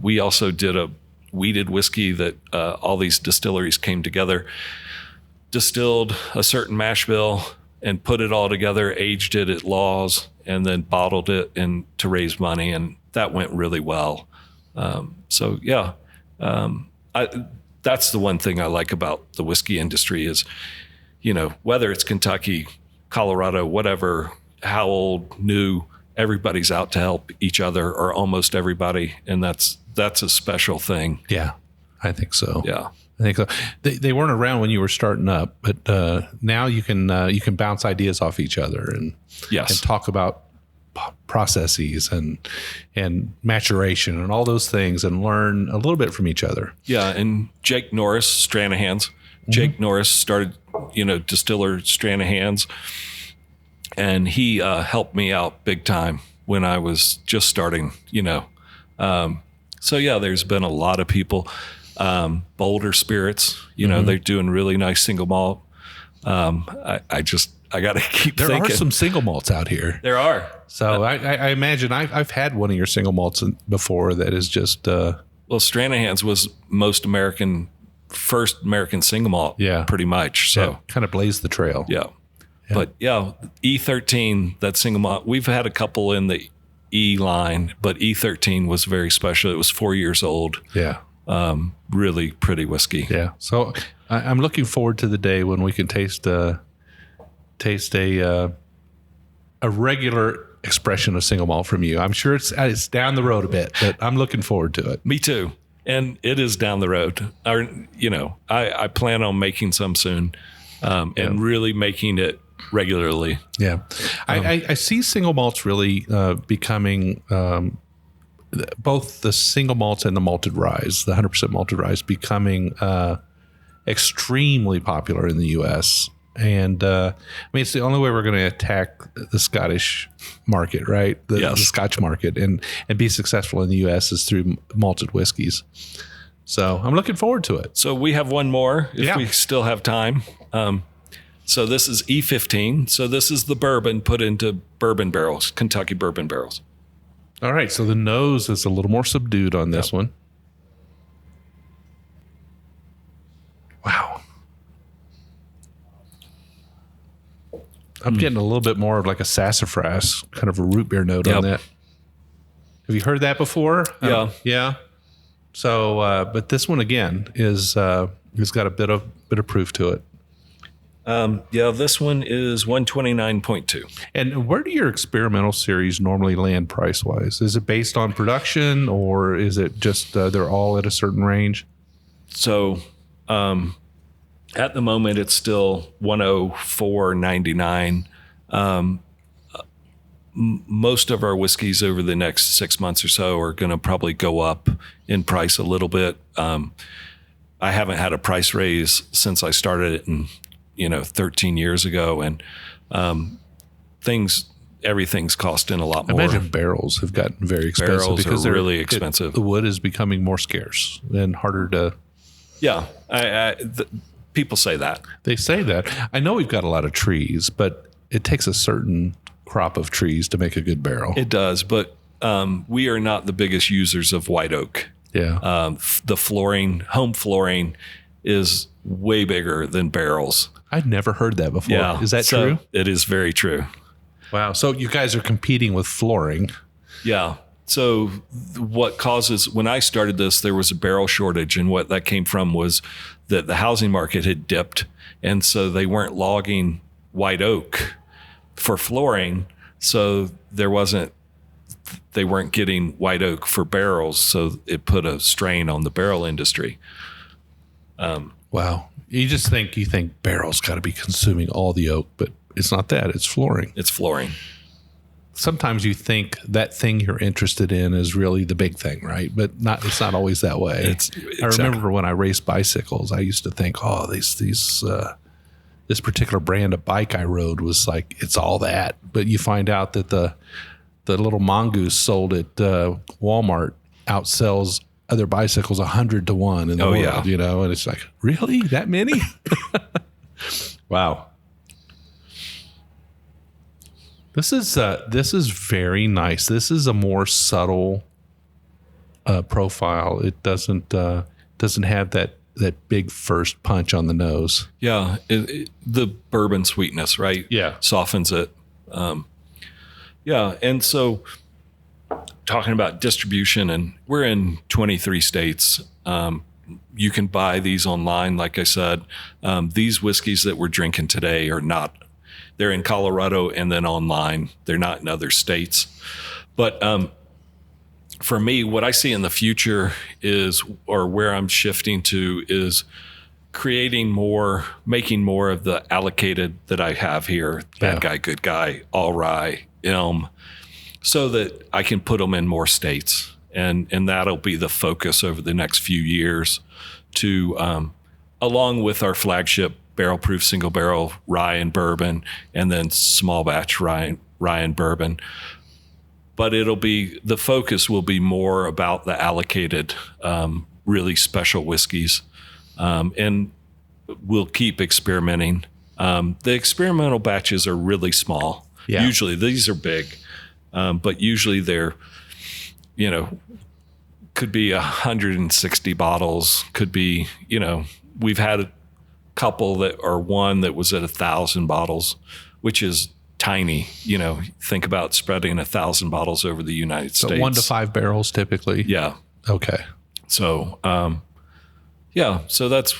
We also did a wheated whiskey that all these distilleries came together, distilled a certain mash bill, and put it all together, aged it at Laws, and then bottled it and to raise money, and that went really well. That's the one thing I like about the whiskey industry is, whether it's Kentucky, Colorado, whatever, how old, new, everybody's out to help each other, or almost everybody, and that's a special thing. Yeah, I think so. Yeah. I think so. They weren't around when you were starting up, but now you can bounce ideas off each other and talk about processes and maturation and all those things, and learn a little bit from each other. Yeah, and Jake Norris, Stranahan's. Jake Norris started, Distiller Stranahan's, and he helped me out big time when I was just starting. There's been a lot of people. Boulder Spirits, they're doing really nice single malt. I got to keep thinking. There are some single malts out here. There are. So I imagine I've had one of your single malts before that is just. Well, Stranahan's was first American single malt. Yeah. Pretty much. So kind of blazed the trail. Yeah. But E13, that single malt, we've had a couple in the E line, but E13 was very special. It was 4 years old. Yeah. Really pretty whiskey. Yeah. So I'm looking forward to the day when we can taste a regular expression of single malt from you. I'm sure it's down the road a bit, but I'm looking forward to it. Me too. And it is down the road. I plan on making some soon, and really making it regularly. Yeah. I see single malts really becoming both the single malts and the malted rye, the 100% malted rye, becoming extremely popular in the U.S. And it's the only way we're going to attack the Scottish market, right? The Scotch market, and be successful in the U.S. is through malted whiskeys. So I'm looking forward to it. So we have one more if we still have time. So this is E15. So this is the bourbon put into bourbon barrels, Kentucky bourbon barrels. All right. So the nose is a little more subdued on this one. Wow. I'm getting a little bit more of like a sassafras, kind of a root beer note on that. Have you heard that before? Yeah. Yeah. So, but this one again is got a bit of proof to it. Yeah, this one is 129.2. And where do your experimental series normally land price wise? Is it based on production, or is it just they're all at a certain range? So at the moment, it's still 104.99. Most of our whiskeys over the next 6 months or so are going to probably go up in price a little bit. I haven't had a price raise since I started it in 13 years ago, and everything's costing a lot more. I imagine barrels have gotten very expensive. Barrels because are really expensive. The wood is becoming more scarce and harder to. Yeah, people say that. They say that. I know we've got a lot of trees, but it takes a certain crop of trees to make a good barrel. It does, but we are not the biggest users of white oak. Yeah. The flooring, home flooring, is way bigger than barrels. I'd never heard that before. Yeah. Is that true? It is very true. Wow. So you guys are competing with flooring. Yeah. So what causes, when I started this, there was a barrel shortage, and what that came from was that the housing market had dipped, and so they weren't logging white oak for flooring. So they weren't getting white oak for barrels. So it put a strain on the barrel industry. Wow. You think barrels got to be consuming all the oak, but it's not that. It's flooring. It's flooring. Sometimes you think that thing you're interested in is really the big thing, right? But it's not always that way. I remember when I raced bicycles, I used to think, this particular brand of bike I rode was like, it's all that. But you find out that the little mongoose sold at Walmart outsells other bicycles 100 to 1 in the world, and it's like, really? That many? Wow. This is very nice. This is a more subtle profile. It doesn't have that big first punch on the nose. Yeah, the bourbon sweetness, right? Yeah, softens it. And so talking about distribution, and we're in 23 states. You can buy these online. Like I said, these whiskeys that we're drinking today are not. They're in Colorado and then online. They're not in other states. But for me, what I see in the future is, or where I'm shifting to, is making more of the allocated that I have here. Bad guy, good guy, all rye, elm, so that I can put them in more states. And that'll be the focus over the next few years, to along with our flagship barrel proof single barrel rye and bourbon, and then small batch rye and bourbon. But the focus will be more about the allocated, really special whiskeys. And we'll keep experimenting. The experimental batches are really small. Yeah. Usually these are big, but usually they're, could be 160 bottles, could be, we've had a couple one that was at 1,000 bottles, which is tiny. Think about spreading 1,000 bottles over the United States. 1 to 5 barrels typically. Yeah. Okay. So, so that's,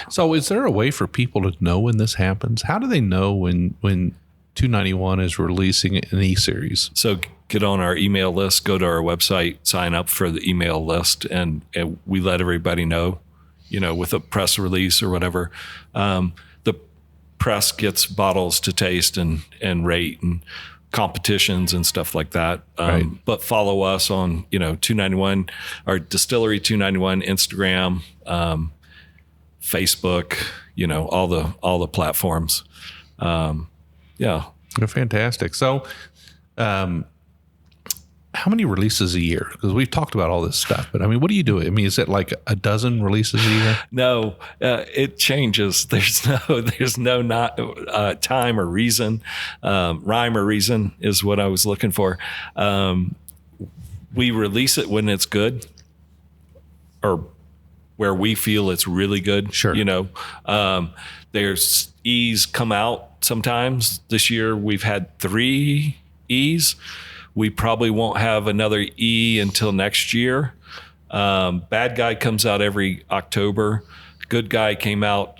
So is there a way for people to know when this happens? How do they know when 291 is releasing an E-Series? So get on our email list, go to our website, sign up for the email list, and we let everybody know, with a press release or whatever. The press gets bottles to taste and rate and competitions and stuff like that. Right. But follow us on, 291, our Distillery 291 Instagram, Facebook, all the platforms. Yeah. They're fantastic. So, how many releases a year? Because we've talked about all this stuff, but what do you do? Is it like a dozen releases a year? No, it changes. There's no not time or reason. Rhyme or reason is what I was looking for. We release it when it's good, or where we feel it's really good. Sure. There's E's come out sometimes. This year we've had 3 E's. We probably won't have another E until next year. Bad Guy comes out every October. Good Guy came out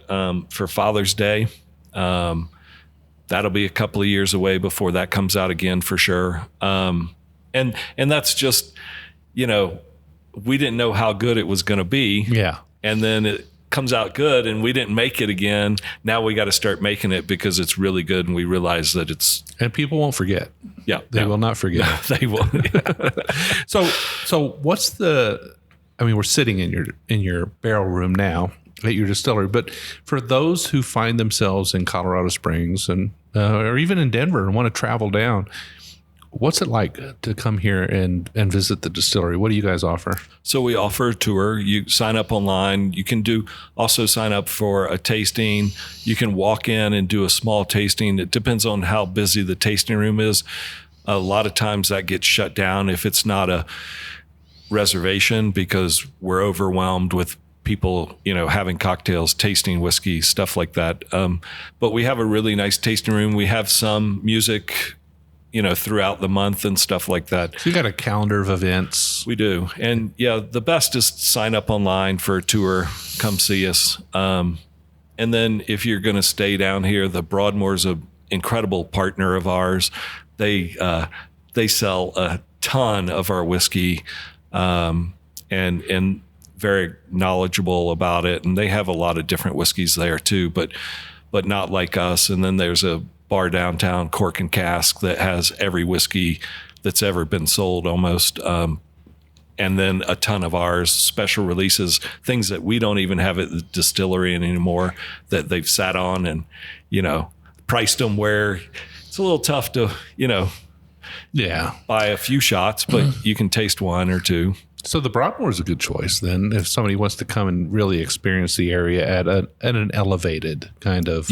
for Father's Day. That'll be a couple of years away before that comes out again for sure. And that's just, we didn't know how good it was going to be. Yeah. And then it comes out good and we didn't make it again. Now we got to start making it because it's really good. And we realize that and people won't forget. Yeah. They will not forget. They won't. Yeah. So what's we're sitting in your barrel room now at your distillery, but for those who find themselves in Colorado Springs and or even in Denver and want to travel down, what's it like to come here and visit the distillery? What do you guys offer? So we offer a tour. You sign up online. You can also sign up for a tasting. You can walk in and do a small tasting. It depends on how busy the tasting room is. A lot of times that gets shut down if it's not a reservation because we're overwhelmed with people, having cocktails, tasting whiskey, stuff like that. But we have a really nice tasting room. We have some music, throughout the month and stuff like that. So you got a calendar of events. We do. And the best is sign up online for a tour, come see us. And then if you're going to stay down here, the Broadmoor's an incredible partner of ours. They sell a ton of our whiskey, and very knowledgeable about it. And they have a lot of different whiskeys there too, but not like us. And then there's a bar downtown, Cork and Cask, that has every whiskey that's ever been sold almost. And then a ton of ours, special releases, things that we don't even have at the distillery anymore that they've sat on and, priced them where it's a little tough to, buy a few shots, but you can taste one or two. So the Broadmoor is a good choice then if somebody wants to come and really experience the area at an elevated kind of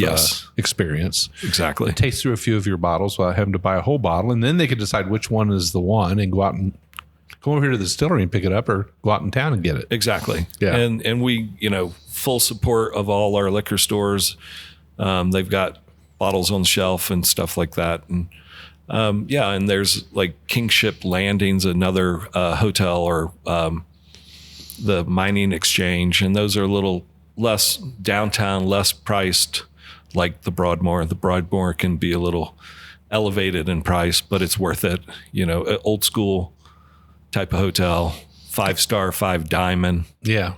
experience. Exactly. Taste through a few of your bottles without having to buy a whole bottle, and then they can decide which one is the one and go out and come over here to the distillery and pick it up or go out in town and get it. Exactly. Yeah. And we, full support of all our liquor stores. They've got bottles on the shelf and stuff like that. And and there's like Kingship Landings, another hotel, or the Mining Exchange, and those are a little less downtown, less priced like the Broadmoor. The Broadmoor can be a little elevated in price, but it's worth it. Old school type of hotel, 5-star, 5-diamond. Yeah.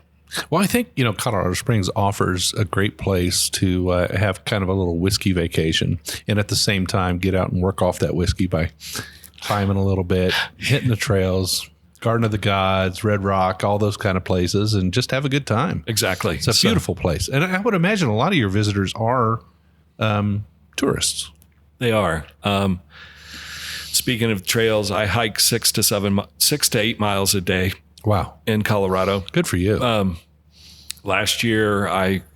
Well, I think, Colorado Springs offers a great place to have kind of a little whiskey vacation and at the same time get out and work off that whiskey by climbing a little bit, hitting the trails, Garden of the Gods, Red Rock, all those kind of places, and just have a good time. Exactly. It's a beautiful place. And I would imagine a lot of your visitors are tourists. They are. Speaking of trails, I hike 6 to 8 miles a day. Wow. In Colorado. Good for you. Last year,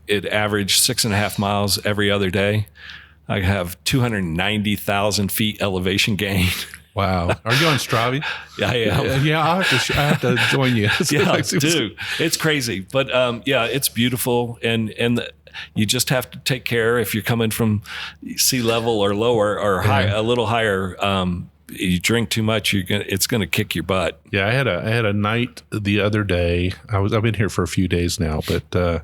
it averaged 6.5 miles every other day. I have 290,000 feet elevation gain. Wow. Are you on Strava? Yeah, I am. Yeah, I have to join you. Yeah, dude. It's crazy. But it's beautiful. And you just have to take care if you're coming from sea level or lower or high, a little higher. You drink too much, it's gonna kick your butt. Yeah, I had a night the other day. I've been here for a few days now, but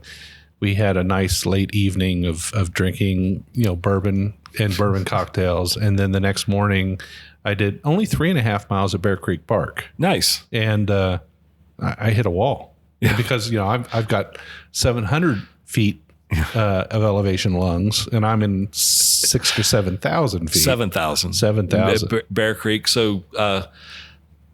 we had a nice late evening of drinking, bourbon and bourbon cocktails, and then the next morning, I did only 3.5 miles at Bear Creek Park. Nice, and I hit a wall because I've got 700 feet. Of elevation lungs, and I'm in 6,000 to 7,000 feet. 7,000. Bear Creek. So,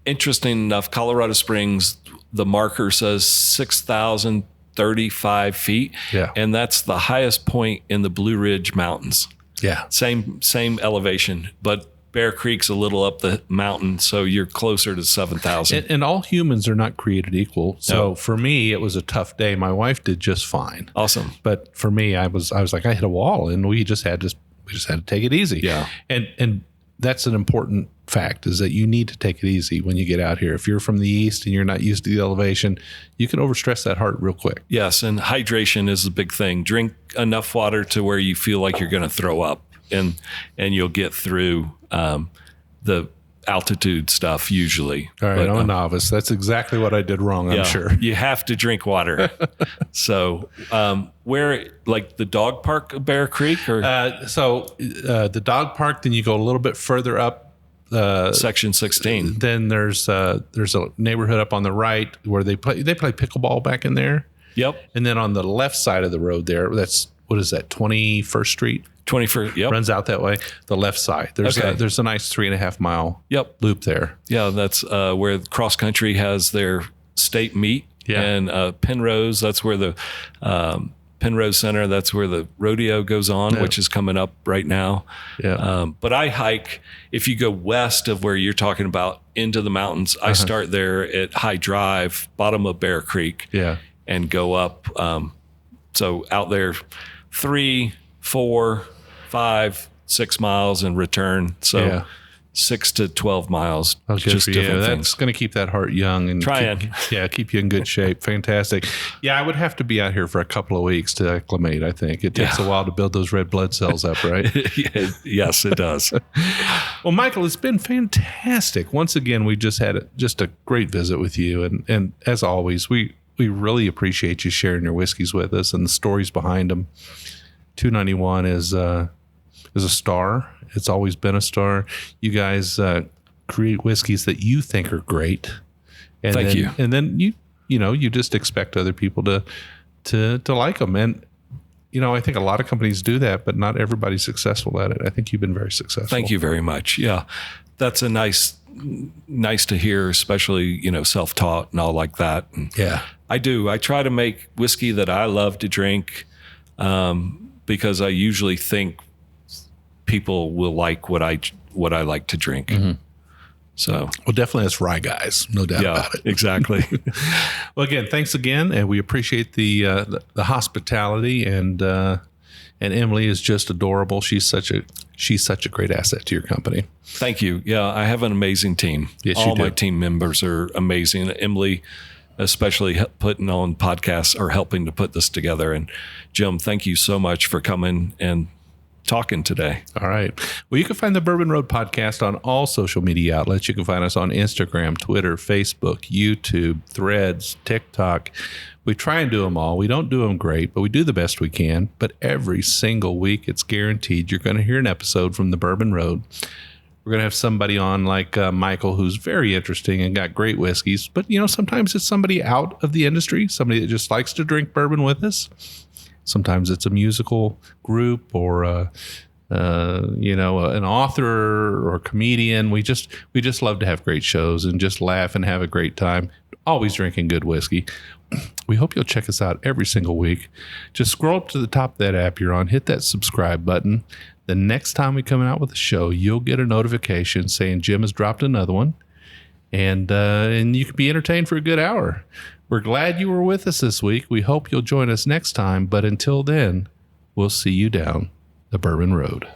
interesting enough, Colorado Springs, the marker says 6,035 feet. Yeah. And that's the highest point in the Blue Ridge Mountains. Yeah. Same elevation, but Bear Creek's a little up the mountain, so you're closer to 7,000. And all humans are not created equal. So for me, it was a tough day. My wife did just fine. Awesome. But for me, I was like, I hit a wall, and we just had to take it easy. Yeah. And that's an important fact, is that you need to take it easy when you get out here. If you're from the east and you're not used to the elevation, you can overstress that heart real quick. Yes, and hydration is a big thing. Drink enough water to where you feel like you're going to throw up, and you'll get through the altitude stuff usually. All right, But, I'm a novice. That's exactly what I did wrong, I'm sure. You have to drink water. So where, like the dog park of Bear Creek or The dog park, then you go a little bit further up. Section 16? Then there's a neighborhood up on the right where they play pickleball back in there. Yep. And then on the left side of the road there, that's, what is that, 21st Street? 21st, yep. Runs out that way. The left side. There's a nice 3.5 mile loop there. Yeah, that's where cross country has their state meet. Yeah. And Penrose, that's where the Penrose Center, that's where the rodeo goes on, which is coming up right now. Yeah. But I hike, if you go west of where you're talking about into the mountains, I start there at High Drive, bottom of Bear Creek. Yeah. And go up. So out there 3, 4, 5, 6 miles and return. So 6 to 12 miles. Oh, good just for different you. things. That's going to keep that heart young and keep you in good shape. Fantastic. Yeah, I would have to be out here for a couple of weeks to acclimate. I think it takes a while to build those red blood cells up, right? Yes, it does. Well, Michael, it's been fantastic. Once again, we just had a great visit with you, and as always, we really appreciate you sharing your whiskeys with us and the stories behind them. 291 is a star. It's always been a star. You guys create whiskeys that you think are great. And Thank you. And then you just expect other people to like them. And I think a lot of companies do that, but not everybody's successful at it. I think you've been very successful. Thank you very much. Yeah, that's a nice to hear, especially self-taught and all like that. And yeah, I do. I try to make whiskey that I love to drink because I usually think people will like what I like to drink. Mm-hmm. So, well, definitely us rye guys, no doubt about it. Exactly. Well, again, thanks again, and we appreciate the hospitality. And Emily is just adorable. She's such a great asset to your company. Thank you. Yeah, I have an amazing team. Yes, all you do. My team members are amazing. Emily, especially putting on podcasts or helping to put this together. And Jim, thank you so much for coming and talking today. All right. Well, you can find the Bourbon Road podcast on all social media outlets. You can find us on Instagram, Twitter, Facebook, YouTube, Threads, TikTok. We try and do them all. We don't do them great, but we do the best we can. But every single week, it's guaranteed you're going to hear an episode from the Bourbon Road. We're going to have somebody on like Michael, who's very interesting and got great whiskeys. But, sometimes it's somebody out of the industry, somebody that just likes to drink bourbon with us. Sometimes it's a musical group or, an author or comedian. We just love to have great shows and just laugh and have a great time. Always drinking good whiskey. We hope you'll check us out every single week. Just scroll up to the top of that app you're on, hit that subscribe button. The next time we come out with a show, you'll get a notification saying Jim has dropped another one, and you can be entertained for a good hour. We're glad you were with us this week. We hope you'll join us next time, but until then, we'll see you down the Bourbon Road.